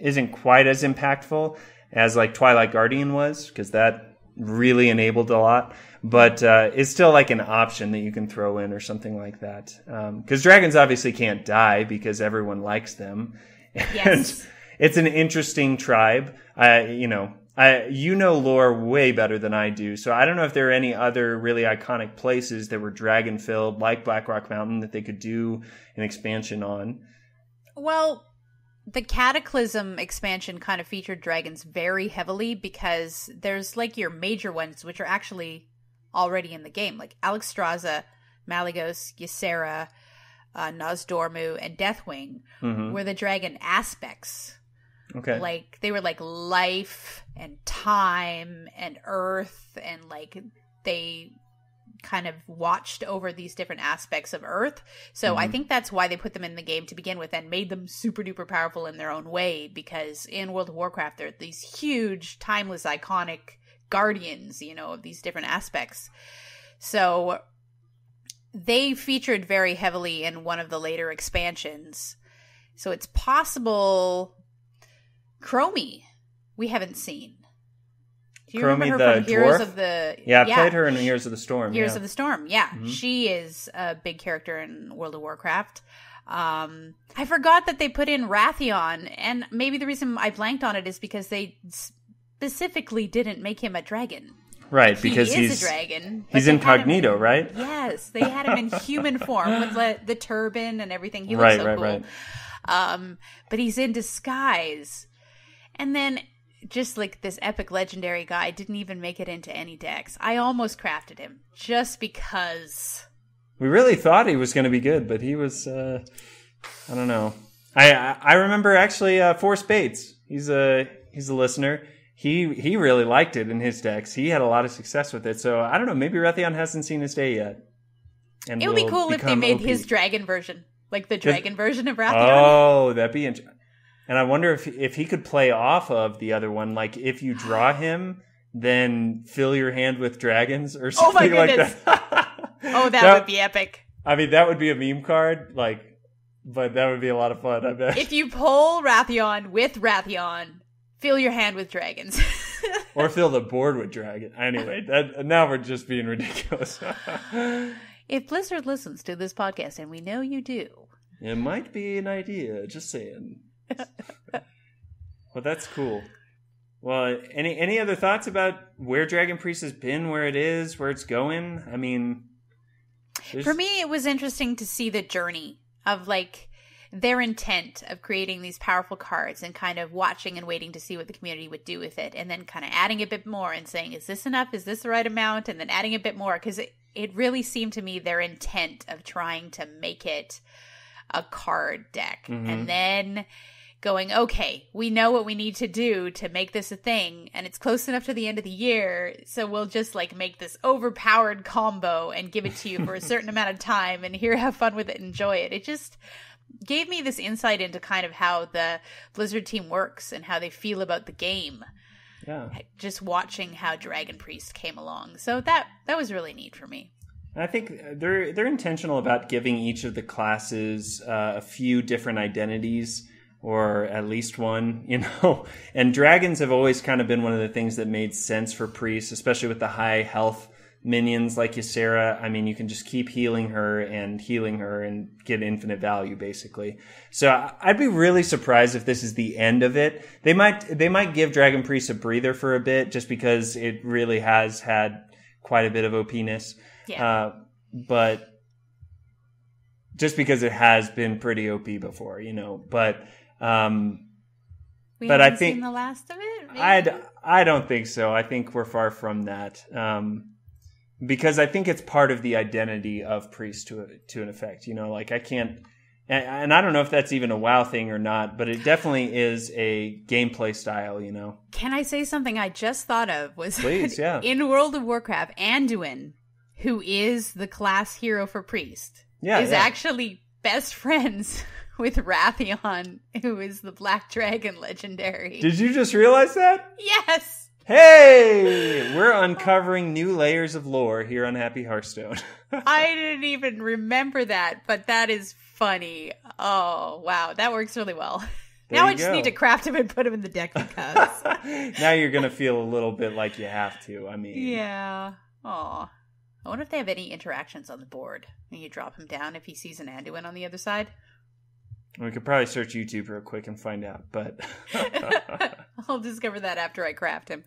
isn't quite as impactful as like Twilight Guardian was, because that really enabled a lot. But it's still like an option that you can throw in or something like that. Because dragons obviously can't die because everyone likes them. Yes. And it's an interesting tribe. Lore way better than I do, so I don't know if there are any other really iconic places that were dragon-filled, like Blackrock Mountain, that they could do an expansion on. Well, the Cataclysm expansion kind of featured dragons very heavily because there's like your major ones, which are actually already in the game, like Alexstrasza, Malygos, Ysera, Nozdormu, and Deathwing were the dragon aspects. Okay. Like, they were like life and time and earth, and like they kind of watched over these different aspects of earth. So I think that's why they put them in the game to begin with and made them super duper powerful in their own way, because in World of Warcraft, they're these huge, timeless, iconic guardians, of these different aspects. So they featured very heavily in one of the later expansions. So it's possible... Chromie, we haven't seen. Do you remember her from Heroes of the... Yeah, I played her in Heroes of the Storm. Heroes of the Storm, yeah. Mm-hmm. She is a big character in World of Warcraft. I forgot that they put in Wrathion, and maybe the reason I blanked on it is because they specifically didn't make him a dragon. Right, because he's a dragon. He's incognito, right? Yes, they had him in human form with the turban and everything. He looks so cool. Right. But he's in disguise. And then, just like this epic legendary guy didn't even make it into any decks. I almost crafted him just because. We really thought he was going to be good, but he was, I don't know. I remember actually Force Bates. He's a listener. He really liked it in his decks. He had a lot of success with it. So I don't know. Maybe Wrathion hasn't seen his day yet. And it would be cool if they made his dragon version, like the dragon version of Wrathion. Oh, that'd be interesting. And I wonder if he could play off of the other one. Like, if you draw him, then fill your hand with dragons or something like that. Oh, that would be epic. I mean, that would be a meme card, but that would be a lot of fun, I bet. If you pull Wrathion with Wrathion, fill your hand with dragons. Or fill the board with dragon. Anyway, now we're just being ridiculous. If Blizzard listens to this podcast, and we know you do. It might be an idea, just saying. Well, that's cool. Well, any other thoughts about where Dragon Priest has been, where it is, where it's going? I mean, for me, it was interesting to see the journey of like their intent of creating these powerful cards and kind of watching and waiting to see what the community would do with it, and then kind of adding a bit more and saying, is this enough? Is this the right amount? And then adding a bit more, because it really seemed to me their intent of trying to make it a card deck. And then going, okay, we know what we need to do to make this a thing, and it's close enough to the end of the year, so we'll just like make this overpowered combo and give it to you for a certain amount of time, and here, have fun with it, enjoy it. It just gave me this insight into kind of how the Blizzard team works and how they feel about the game. Yeah. Just watching how Dragon Priest came along. So that was really neat for me. I think they're intentional about giving each of the classes a few different identities, or at least one, And dragons have always kind of been one of the things that made sense for priests, especially with the high health minions like Ysera. I mean, you can just keep healing her and get infinite value, basically. So I'd be really surprised if this is the end of it. They might give Dragon Priest a breather for a bit, just because it really has had quite a bit of OP-ness. Yeah. But just because it has been pretty OP before, but we but haven't I think seen the last of it. Maybe? I don't think so. I think we're far from that, because I think it's part of the identity of Priest to an effect. Like, I can't And I don't know if that's even a WoW thing or not, but it definitely is a gameplay style, you know. Can I say something I just thought of? Was Please, yeah. In World of Warcraft, Anduin, who is the class hero for Priest, is actually best friends with Wrathion, who is the Black Dragon legendary. Did you just realize that? Yes! Hey! We're uncovering new layers of lore here on Happy Hearthstone. I didn't even remember that, but that is funny. Oh, wow. That works really well. Now I just need to craft him and put him in the deck because... Now you're going to feel a little bit like you have to. I mean... Yeah. Aw. I wonder if they have any interactions on the board. Can you drop him down if he sees an Anduin on the other side? We could probably search YouTube real quick and find out, but... I'll discover that after I craft him.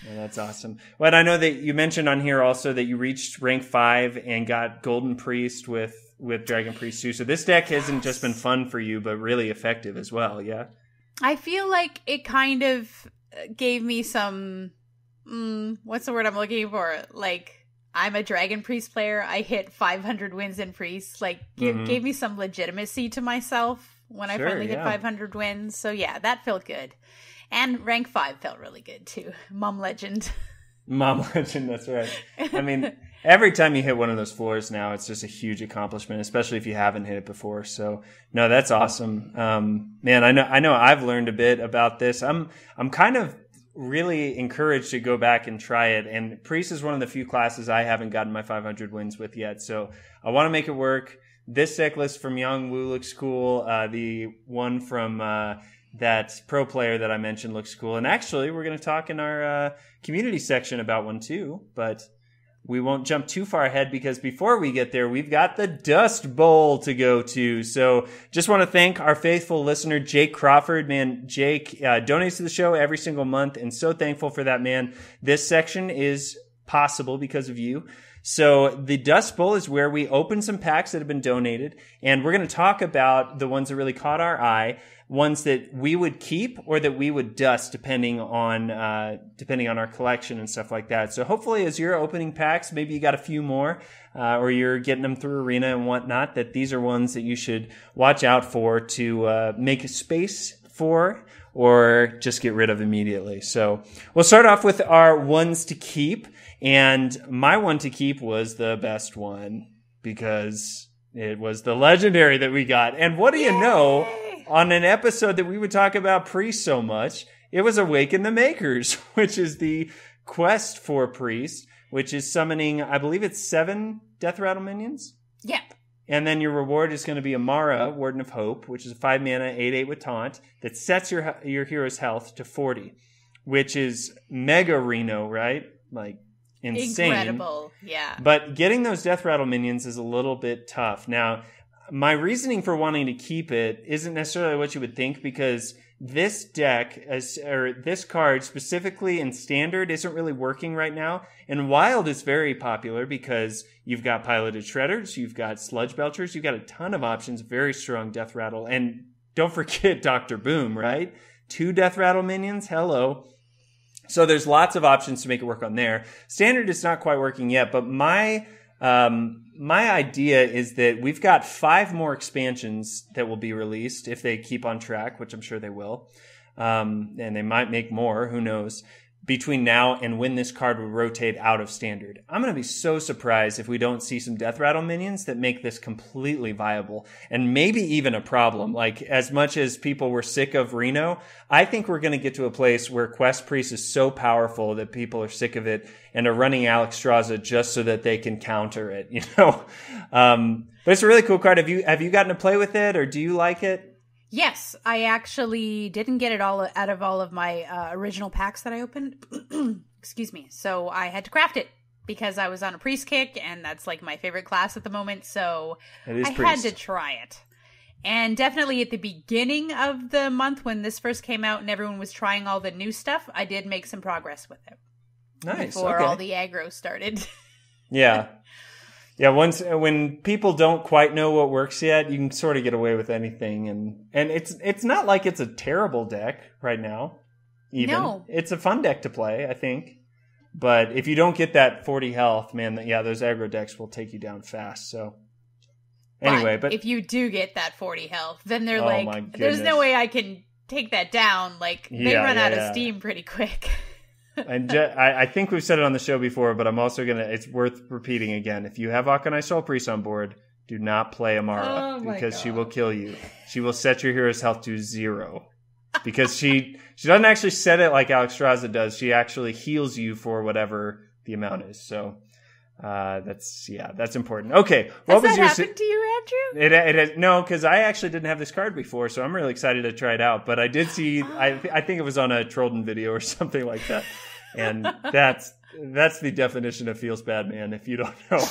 Yeah, that's awesome. But I know that you mentioned on here also that you reached rank 5 and got Golden Priest with Dragon Priest too. So this deck hasn't just been fun for you, but really effective as well, yeah? I feel like it kind of gave me some... what's the word I'm looking for? Like... I'm a Dragon Priest player. I hit 500 wins in Priest. Like, gave me some legitimacy to myself when I finally hit 500 wins. So, yeah, that felt good. And rank 5 felt really good, too. Mom Legend. Mom Legend, that's right. I mean, every time you hit one of those floors now, it's just a huge accomplishment, especially if you haven't hit it before. So, no, that's awesome. Man, I know I've learned a bit about this. I'm kind of really encouraged to go back and try it. And Priest is one of the few classes I haven't gotten my 500 wins with yet. So I want to make it work. This deck list from Young Woo looks cool. The one from that pro player that I mentioned looks cool. And actually, we're going to talk in our community section about one too. But we won't jump too far ahead because before we get there, we've got the Dust Bowl to go to. So just want to thank our faithful listener, Jake Crawford. Man, Jake donates to the show every single month and so thankful for that, man. This section is possible because of you. So the Dust Bowl is where we open some packs that have been donated, and we're going to talk about the ones that really caught our eye, ones that we would keep or that we would dust depending on our collection and stuff like that. So hopefully as you're opening packs, maybe you got a few more, or you're getting them through Arena and whatnot, that these are ones that you should watch out for to make a space for or just get rid of immediately. So we'll start off with our ones to keep. And my one to keep was the best one because it was the legendary that we got. And what do you know, on an episode that we would talk about Priest so much, it was Awaken the Makers, which is the quest for Priest, which is summoning, I believe it's 7 Death Rattle minions. Yep. And then your reward is going to be Amara, Warden of Hope, which is a 5 mana, 8/8 with taunt, that sets your hero's health to 40, which is mega Reno, right? Like, insane. Incredible, yeah. But getting those Death Rattle minions is a little bit tough. Now, my reasoning for wanting to keep it isn't necessarily what you would think, because this deck, or this card specifically in Standard, isn't really working right now. And Wild is very popular because you've got Piloted Shredders, you've got Sludge Belchers, you've got a ton of options, very strong Death Rattle. And don't forget Dr. Boom, right? 2 Death Rattle minions, hello. So there's lots of options to make it work on there. Standard is not quite working yet, but my idea is that we've got 5 more expansions that will be released if they keep on track, which I'm sure they will. And they might make more, who knows, between now and when this card will rotate out of Standard. I'm going to be so surprised if we don't see some Death Rattle minions that make this completely viable and maybe even a problem. Like, as much as people were sick of Reno, I think we're going to get to a place where Quest Priest is so powerful that people are sick of it and are running Alexstrasza just so that they can counter it, you know? But it's a really cool card. Have you gotten to play with it, or do you like it? Yes, I actually didn't get it all out of all of my original packs that I opened. Excuse me. So I had to craft it because I was on a Priest kick, and that's like my favorite class at the moment. So I had to try it. And definitely at the beginning of the month when this first came out and everyone was trying all the new stuff, I did make some progress with it. Nice. Before all the aggro started. Yeah. Yeah, when people don't quite know what works yet, you can sort of get away with anything, and it's not like it's a terrible deck right now. Even no, it's a fun deck to play, I think. But if you don't get that 40 health, man, yeah, those aggro decks will take you down fast. So Anyway, but if you do get that 40 health, then they're my like, goodness. there's no way I can take that down. Like, they run out of steam pretty quick. And I think we've said it on the show before, but I'm also it's worth repeating again. If you have Akanai Soul Priest on board, do not play Amara because she will kill you. She will set your hero's health to 0. Because she doesn't actually set it like Alexstrasza does. She actually heals you for whatever the amount is. So that's important. Okay, what has that happened to you, Andrew? It has, no, because I actually didn't have this card before, so I'm really excited to try it out. But I did see, I think it was on a Trollden video or something like that, and that's the definition of feels bad, man. If you don't know,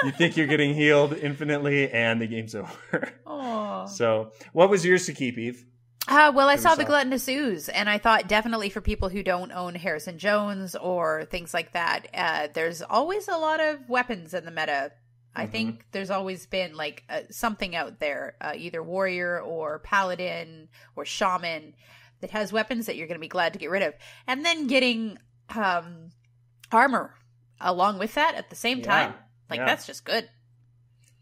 you think you're getting healed infinitely, and the game's over. Aww. So, what was yours to keep, Eve? Well, I saw the Gluttonous Ooze, and I thought definitely for people who don't own Harrison Jones or things like that, there's always a lot of weapons in the meta. I think there's always been like something out there, either warrior or paladin or shaman that has weapons that you're going to be glad to get rid of. And then getting armor along with that at the same time. That's just good.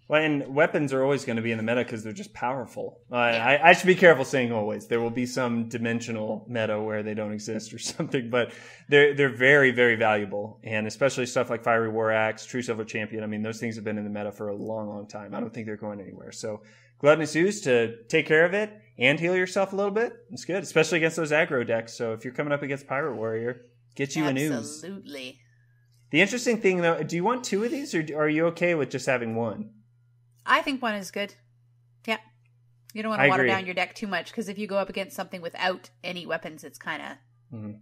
Well, and weapons are always going to be in the meta because they're just powerful. I should be careful saying always. There will be some dimensional meta where they don't exist or something, but they're very, very valuable. And especially stuff like Fiery War Axe, True Silver Champion. I mean, those things have been in the meta for a long, long time. I don't think they're going anywhere. So Gluttonous Ooze to take care of it and heal yourself a little bit. It's good, especially against those aggro decks. So if you're coming up against Pirate Warrior, get you an Ooze. Absolutely. The interesting thing, though, do you want 2 of these or are you okay with just having 1? I think 1 is good. Yeah. You don't want to water down your deck too much because if you go up against something without any weapons, it's kind of...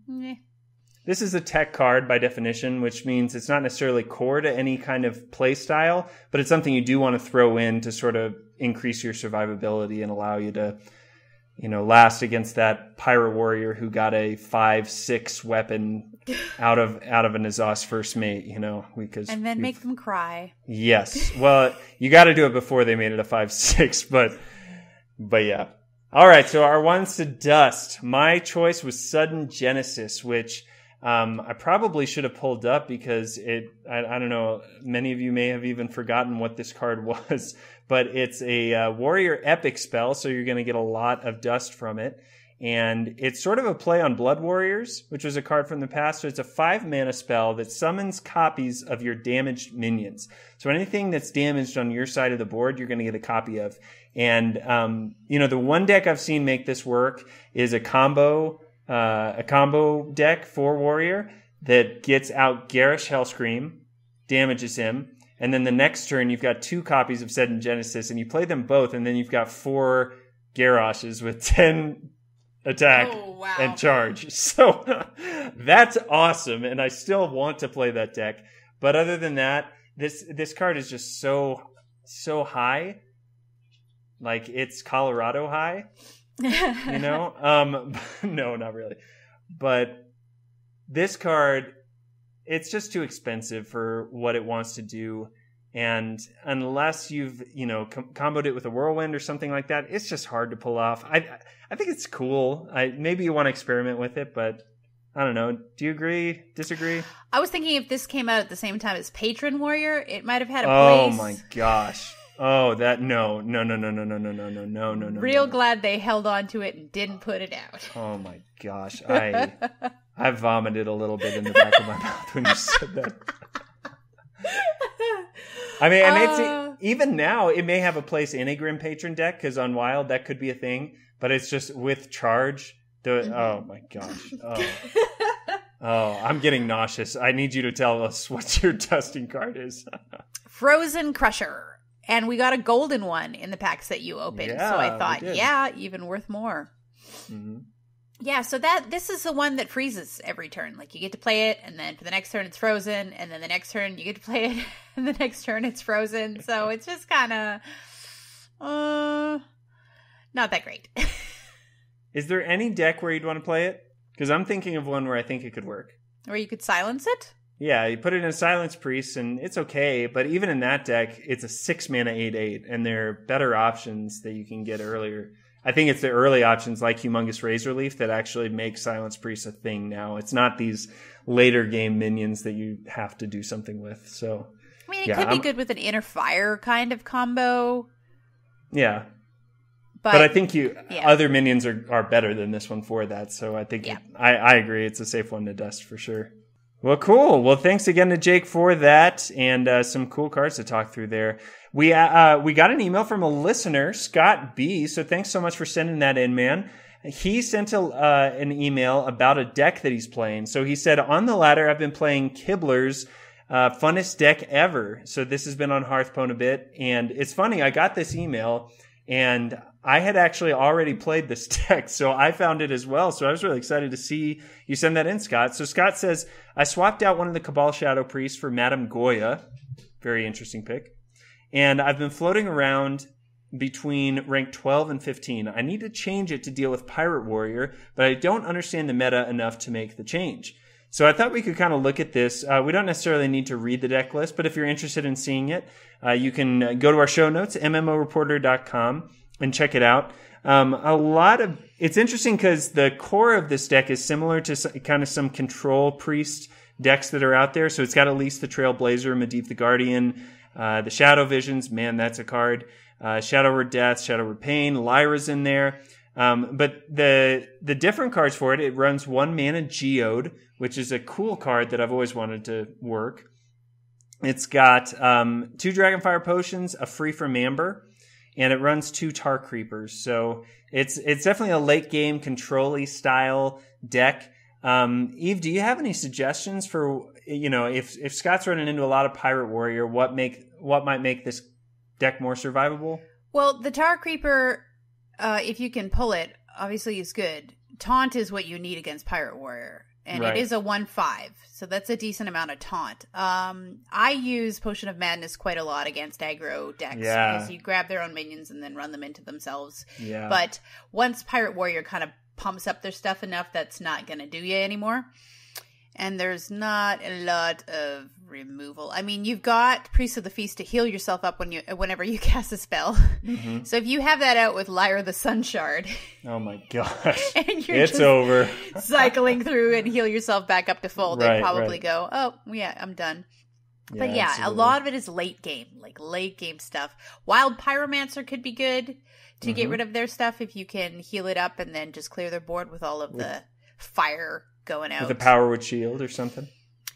This is a tech card by definition, which means it's not necessarily core to any kind of play style, but it's something you do want to throw in to sort of increase your survivability and allow you to, last against that Pirate Warrior who got a 5-6 weapon out of an Azaz first mate, because and then make them cry. Yes. Well, you got to do it before they made it a 5-6, but yeah. All right. So our ones to dust. My choice was Sudden Genesis, which I probably should have pulled up because I don't know. Many of you may have even forgotten what this card was, but it's a warrior epic spell. So you're going to get a lot of dust from it. And it's sort of a play on Blood Warriors, which was a card from the past. So it's a 5-mana spell that summons copies of your damaged minions. So anything that's damaged on your side of the board, you're going to get a copy of. And, the one deck I've seen make this work is a combo deck for Warrior that gets out Garish Hellscream, damages him. And then the next turn, you've got 2 copies of Sudden Genesis, and you play them both, and then you've got 4 Garoshes with 10 attack and charge. So that's awesome, and I still want to play that deck. But other than that, this card is just so high. Like, it's Colorado high. No, not really. But this card, it's just too expensive for what it wants to do. And unless you've, comboed it with a Whirlwind or something like that, it's just hard to pull off. I think it's cool. Maybe you want to experiment with it, but I don't know. Do you agree? Disagree? I was thinking if this came out at the same time as Patron Warrior, it might have had a place. Oh my gosh. Oh, that no. Real glad they held on to it and didn't put it out. Oh my gosh. I vomited a little bit in the back of my mouth when you said that. I mean, and even now, it may have a place in a Grim Patron deck, because on Wild, that could be a thing, but it's just with charge. Oh my gosh. Oh, I'm getting nauseous. I need you to tell us what your dusting card is. Frozen Crusher. And we got a golden one in the packs that you opened. Yeah, so I thought, even worth more. Mm-hmm. Yeah, so this is the one that freezes every turn. Like, you get to play it, and then for the next turn it's frozen, and then the next turn you get to play it, and the next turn it's frozen. So it's just kind of not that great. Is there any deck where you'd want to play it? Because I'm thinking of one where I think it could work. Where you could silence it? Yeah, you put it in a Silence Priest, and it's okay. But even in that deck, it's a 6-mana 8/8, and there are better options that you can get earlier. I think it's the early options like Humongous Razor Leaf that actually make Silence Priest a thing now. It's not these later game minions that you have to do something with. So, I mean, it could be good with an Inner Fire kind of combo. Yeah. But I think other minions are better than this one for that. So I think I agree. It's a safe one to dust for sure. Well, cool. Well, thanks again to Jake for that, and some cool cards to talk through there. We got an email from a listener, Scott B. So thanks so much for sending that in, man. He sent an email about a deck that he's playing. So he said, on the ladder, I've been playing Kibler's funnest deck ever. So this has been on Hearthstone a bit, and it's funny. I got this email, and I had actually already played this deck, so I found it as well. So I was really excited to see you send that in, Scott. So Scott says, I swapped out one of the Cabal Shadow Priests for Madame Goya. Very interesting pick. And I've been floating around between rank 12 and 15. I need to change it to deal with Pirate Warrior, but I don't understand the meta enough to make the change. So I thought we could kind of look at this. We don't necessarily need to read the deck list, but if you're interested in seeing it, you can go to our show notes, MMOreporter.com, and check it out. It's interesting because the core of this deck is similar to kind of some control priest decks that are out there. So it's got at least the Trailblazer, Medivh the Guardian, the Shadow Visions. Man, that's a card. Shadow Word Death, Shadow Word Pain, Lyra's in there. But the different cards for it runs 1 mana Geode, which is a cool card that I've always wanted to work. It's got 2 Dragonfire Potions, a free from Amber, and it runs 2 Tar Creepers. So it's definitely a late game control-y style deck. Eve, do you have any suggestions for, if Scott's running into a lot of Pirate Warrior, what might make this deck more survivable? Well, the Tar Creeper, if you can pull it, obviously is good. Taunt is what you need against Pirate Warrior. And It is a 1/5, so that's a decent amount of taunt. I use Potion of Madness quite a lot against aggro decks because you grab their own minions and then run them into themselves. Yeah. But once Pirate Warrior kind of pumps up their stuff enough, that's not going to do you anymore. And there's not a lot of removal. I mean, you've got Priest of the Feast to heal yourself up whenever you cast a spell. Mm-hmm. So if you have that out with Lyra the Sun Shard. Oh my gosh. And you're it's over. cycling through and heal yourself back up to full, they'd probably go, oh, yeah, I'm done. Yeah, but absolutely. A lot of it is late game stuff. Wild Pyromancer could be good to get rid of their stuff if you can heal it up and then just clear their board with all of the fire going out. With a Powerwood Shield or something?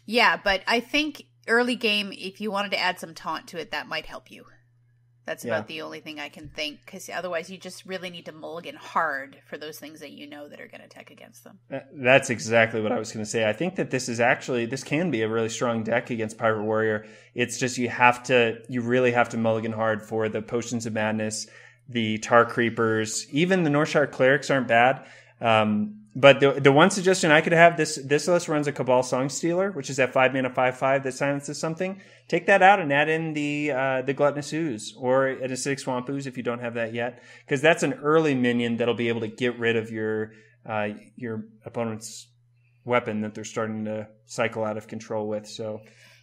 Yeah, but I think early game, if you wanted to add some taunt to it, that might help you. That's about the only thing I can think, because otherwise you just really need to mulligan hard for those things that that are going to attack against them. That's exactly what I was going to say. I think that this can be a really strong deck against Pirate Warrior. It's just you really have to mulligan hard for the Potions of Madness, the Tar Creepers, even the Northshire Clerics aren't bad. But the one suggestion I could have, this list runs a Cabal Songstealer, which is at 5 mana 5/5 that silences something. Take that out and add in the Gluttonous Ooze or an Acidic Swamp Ooze if you don't have that yet, because that's an early minion that'll be able to get rid of your opponent's weapon that they're starting to cycle out of control with. So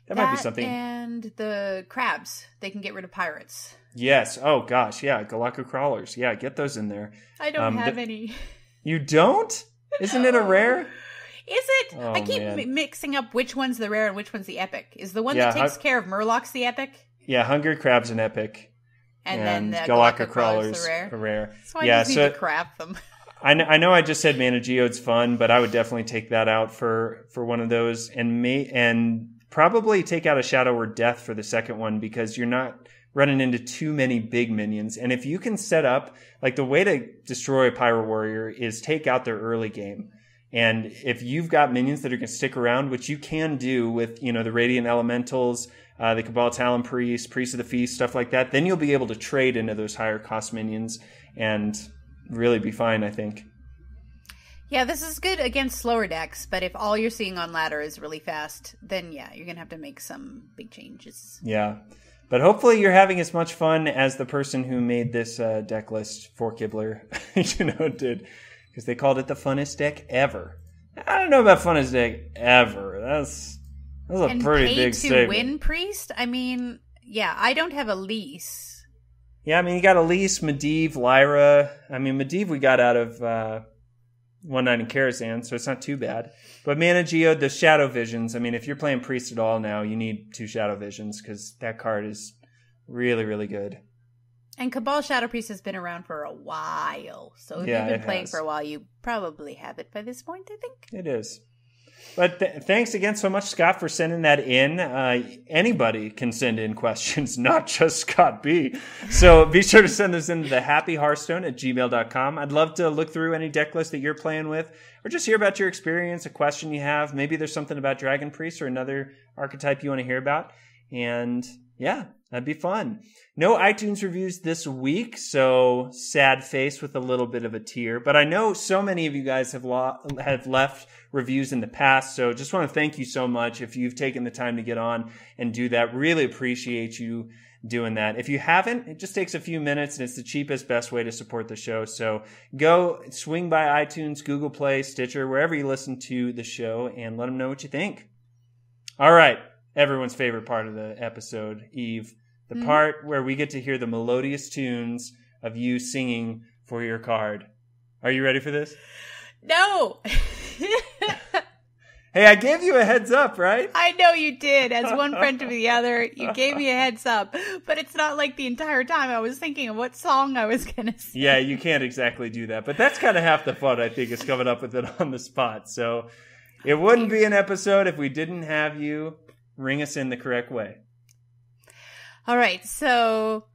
that might be something. And the crabs, they can get rid of pirates. Yes. Oh gosh, yeah. Galaka Crawlers. Yeah, get those in there. I don't have any. You don't? Isn't it a rare? Is it? Oh, I keep mixing up which one's the rare and which one's the epic. Is the one that takes care of Murlocs the epic? Yeah, Hungry Crab's an epic. And then the Galaka Crawler's the rare. So I just need to craft them. I know I just said Mana Geode's fun, but I would definitely take that out for one of those, and probably take out a Shadow Word Death for the second one, because you're not running into too many big minions. And if you can set up, like, the way to destroy a Pirate Warrior is take out their early game. And if you've got minions that are going to stick around, which you can do with, the Radiant Elementals, the Cabal Talon Priest, Priest of the Feast, stuff like that, then you'll be able to trade into those higher cost minions and really be fine, I think. Yeah, this is good against slower decks, but if all you're seeing on ladder is really fast, then yeah, you're going to have to make some big changes. Yeah. But hopefully you're having as much fun as the person who made this deck list for Kibler, did. Because they called it the funnest deck ever. I don't know about funnest deck ever. That's a pretty big statement. And pay-to-win Priest? I mean, yeah, I don't have a lease. Yeah, I mean, you got Elise, Medivh, Lyra. I mean, Medivh we got out of One Night in Karazhan, so it's not too bad. But Mana Geode, the Shadow Visions, I mean, if you're playing Priest at all now, you need 2 Shadow Visions, because that card is really, really good. And Cabal Shadow Priest has been around for a while. So if you've been playing for a while, you probably have it by this point, I think. It is. But thanks again so much, Scott, for sending that in. Anybody can send in questions, not just Scott B. So be sure to send this in to thehappyhearthstone@gmail.com. I'd love to look through any deck list that you're playing with, or just hear about your experience, a question you have. Maybe there's something about Dragon Priest or another archetype you want to hear about. And yeah, that'd be fun. No iTunes reviews this week, so sad face with a little bit of a tear. But I know so many of you guys have left reviews in the past, so just want to thank you so much if you've taken the time to get on and do that. Really appreciate you doing that. If you haven't, it just takes a few minutes, and it's the cheapest, best way to support the show. So go swing by iTunes, Google Play, Stitcher, wherever you listen to the show, and let them know what you think. All right. Everyone's favorite part of the episode, Eve. The part where we get to hear the melodious tunes of you singing for your card. Are you ready for this? No! Hey, I gave you a heads up, right? I know you did. As one friend to the other, you gave me a heads up. But it's not like the entire time I was thinking of what song I was going to sing. Yeah, you can't exactly do that. But that's kind of half the fun, I think, is coming up with it on the spot. So it wouldn't be an episode if we didn't have you ring us in the correct way. All right, so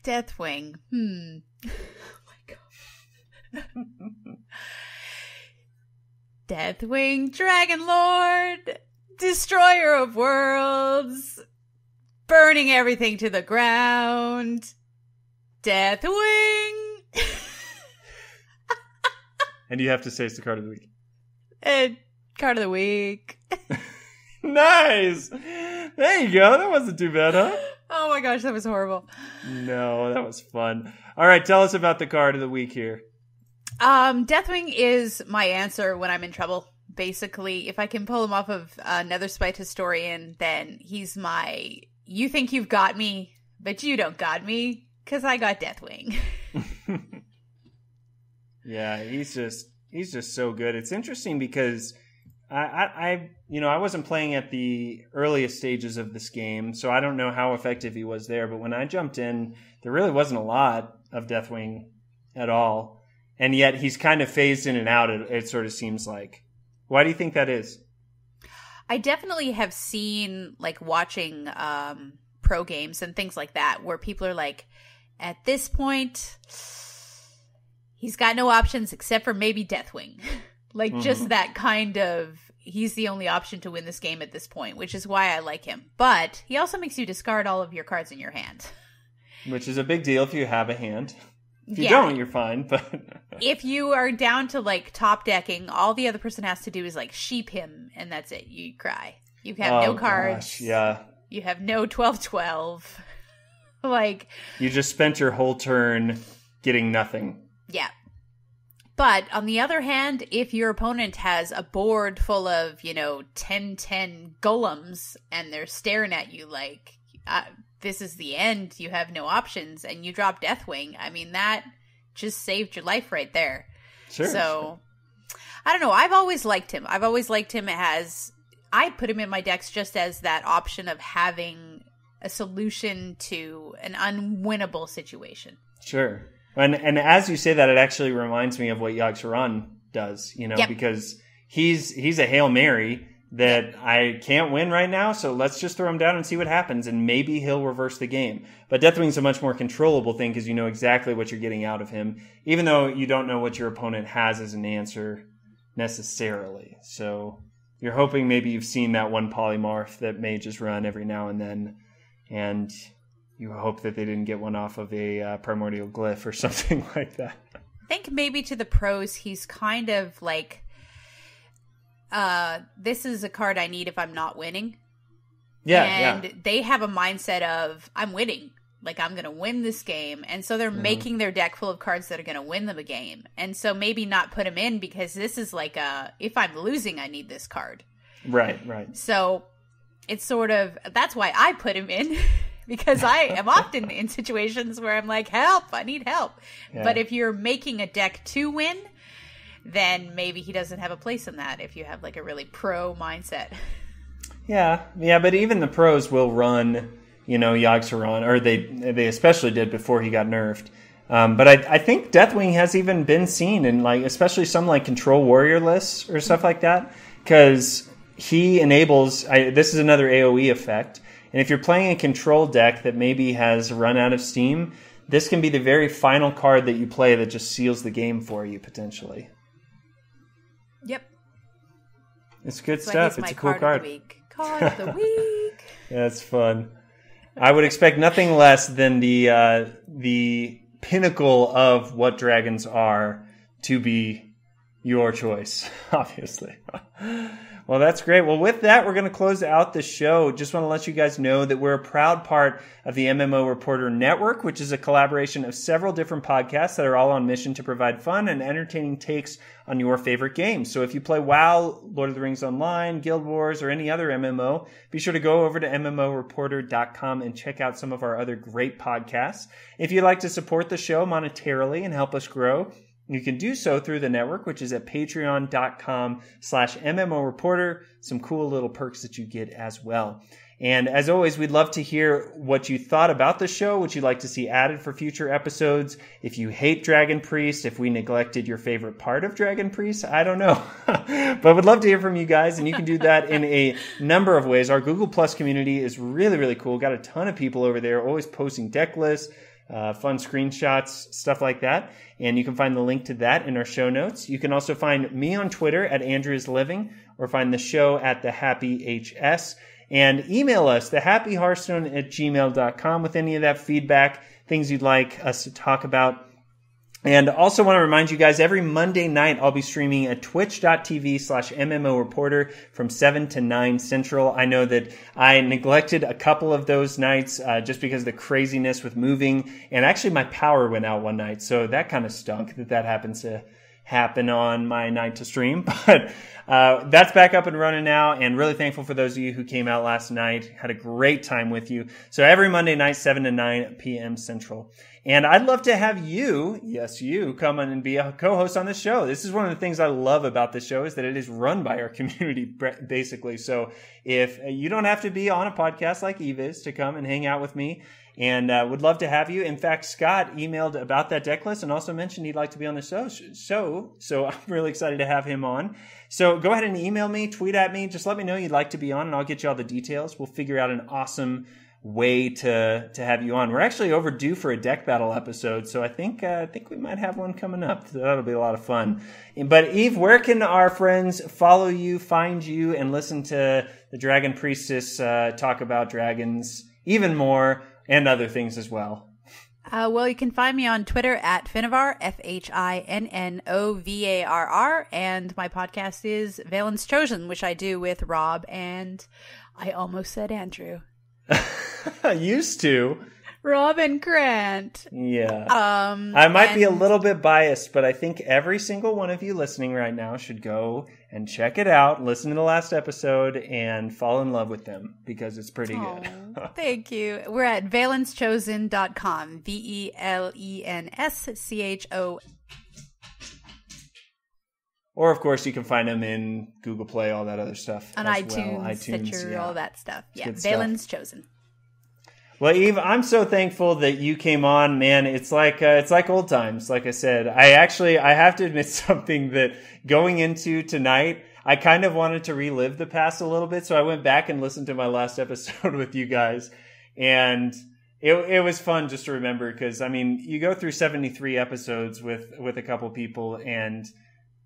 Deathwing. Oh my god. Deathwing, Dragon Lord, Destroyer of Worlds, burning everything to the ground. Deathwing. And you have to say it's the card of the week. And card of the week. Nice. There you go. That wasn't too bad, huh? Oh my gosh, that was horrible. No, that was fun. All right, tell us about the card of the week here. Deathwing is my answer when I'm in trouble. Basically, if I can pull him off of another Spite Historian, then he's my, you think you've got me, but you don't got me, because I got Deathwing. Yeah, he's just so good. It's interesting because I wasn't playing at the earliest stages of this game, so I don't know how effective he was there. But when I jumped in, there really wasn't a lot of Deathwing at all. And yet he's kind of phased in and out, it sort of seems like. Why do you think that is? I definitely have seen, like, watching pro games and things like that, where people are like, at this point, he's got no options except for maybe Deathwing. Like, just that kind of, he's the only option to win this game at this point, which is why I like him. But he also makes you discard all of your cards in your hand. Which is a big deal if you have a hand. If you don't, you're fine. But if you are down to, like, top decking, all the other person has to do is, like, sheep him, and that's it. You cry. You have no cards. Gosh, yeah. You have no 12-12. Like, you just spent your whole turn getting nothing. Yeah. But on the other hand, if your opponent has a board full of, 10-10 golems, and they're staring at you like, this is the end, you have no options, and you drop Deathwing, I mean, that just saved your life right there. Sure. So, I don't know, I've always liked him. I've always liked him as, I put him in my decks just as that option of having a solution to an unwinnable situation. Sure. And as you say that, it actually reminds me of what Yogg-Saron does, because he's a Hail Mary that I can't win right now, so let's just throw him down and see what happens, and maybe he'll reverse the game. But Deathwing's a much more controllable thing because you know exactly what you're getting out of him, even though you don't know what your opponent has as an answer necessarily. So you're hoping maybe you've seen that one polymorph that mages run every now and then, and you hope that they didn't get one off of a primordial glyph or something like that. I think maybe to the pros, he's kind of like, this is a card I need if I'm not winning. Yeah, and they have a mindset of, I'm winning. Like, I'm going to win this game. And so they're making their deck full of cards that are going to win them a game. And so maybe not put him in because this is like if I'm losing, I need this card. Right. So it's sort of, that's why I put him in. Because I am often in situations where I'm like, help, I need help. Yeah. But if you're making a deck to win, then maybe he doesn't have a place in that if you have like a really pro mindset. Yeah, but even the pros will run Yogg-Saron, or they especially did before he got nerfed. But I think Deathwing has even been seen in especially some Control Warrior lists or stuff like that, because he enables. This is another AOE effect, and if you're playing a Control deck that maybe has run out of steam, this can be the very final card that you play that just seals the game for you potentially. Yep, it's good stuff. It's a cool card. Card of the week. That's fun. I would expect nothing less than the pinnacle of what dragons are to be your choice, obviously. Well, that's great. Well, with that, we're going to close out the show. Just want to let you guys know that we're a proud part of the MMO Reporter Network, which is a collaboration of several different podcasts that are all on mission to provide fun and entertaining takes on your favorite games. So if you play WoW, Lord of the Rings Online, Guild Wars, or any other MMO, be sure to go over to MMOreporter.com and check out some of our other great podcasts. If you'd like to support the show monetarily and help us grow, you can do so through the network, which is at patreon.com/MMO Reporter. Some cool little perks that you get as well. And as always, we'd love to hear what you thought about the show, what you'd like to see added for future episodes. If you hate Dragon Priest, if we neglected your favorite part of Dragon Priest, I don't know. But we'd love to hear from you guys, and you can do that in a number of ways. Our Google Plus community is really, really cool. Got a ton of people over there, always posting deck lists, fun screenshots, stuff like that. And you can find the link to that in our show notes. You can also find me on Twitter at Andrew's Living, or find the show at The Happy HS. And email us, thehappyhearthstone@gmail.com, with any of that feedback, things you'd like us to talk about. And also want to remind you guys, every Monday night I'll be streaming at twitch.tv/MMO Reporter from 7 to 9 Central. I know that I neglected a couple of those nights just because of the craziness with moving. And actually my power went out one night, so that kind of stunk that happens to happen on my night to stream. But that's back up and running now, and really thankful for those of you who came out last night. Had a great time with you. So every Monday night, 7 to 9 p.m. Central. And I'd love to have you, yes, you, come on and be a co-host on this show. This is one of the things I love about this show, is that it is run by our community, basically. So if you don't have to be on a podcast like Eve is to come and hang out with me, and would love to have you. In fact, Scott emailed about that deck list and also mentioned he'd like to be on the show. So I'm really excited to have him on. So go ahead and email me, tweet at me. Just let me know you'd like to be on, and I'll get you all the details. We'll figure out an awesome way to have you on. We're actually overdue for a deck battle episode, so I think we might have one coming up. So that'll be a lot of fun. But Eve, where can our friends follow you, find you, and listen to the Dragon Priestess talk about dragons even more, and other things as well? Well, you can find me on Twitter at Finnovar, FHINNOVARR, and my podcast is Velen's Chosen, which I do with Rob and I almost said Andrew. Used to. Rob and Grant. Yeah. I might be a little bit biased, but I think every single one of you listening right now should go and check it out, listen to the last episode, and fall in love with them, because it's pretty good. Thank you. We're at velenschosen.com. VELENSCHO. Or, of course, you can find them in Google Play, all that other stuff. On iTunes, well. Stitcher, yeah. all that stuff. Yeah, Velen's Chosen. Well, Eve, I'm so thankful that you came on, man. It's like old times. Like I said, I have to admit something, that going into tonight, I kind of wanted to relive the past a little bit. So I went back and listened to my last episode with you guys, and it was fun just to remember, because I mean, you go through 73 episodes with a couple people, and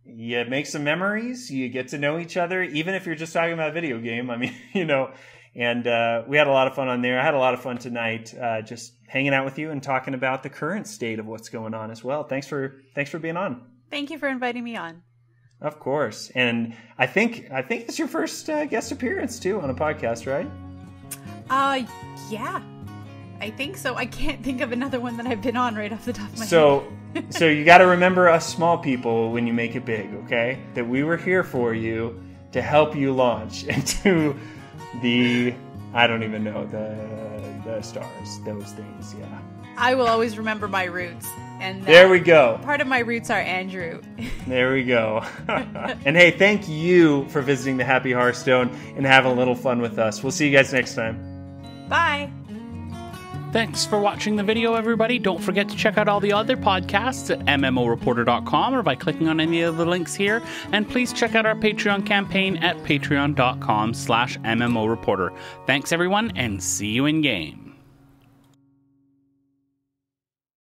you make some memories. You get to know each other, even if you're just talking about a video game. I mean, And we had a lot of fun on there. I had a lot of fun tonight, just hanging out with you and talking about the current state of what's going on as well. Thanks for being on. Thank you for inviting me on. Of course. And I think it's your first guest appearance too on a podcast, right? Yeah. I think so. I can't think of another one that I've been on right off the top of my head. So you got to remember us small people when you make it big, okay? That we were here for you to help you launch into I don't even know, the stars, those things, yeah. I will always remember my roots. And there we go. Part of my roots are Andrew. There we go. And hey, thank you for visiting the Happy Hearthstone and having a little fun with us. We'll see you guys next time. Bye. Thanks for watching the video, everybody. Don't forget to check out all the other podcasts at MMOreporter.com or by clicking on any of the links here. And please check out our Patreon campaign at patreon.com/MMOreporter. Thanks, everyone, and see you in game.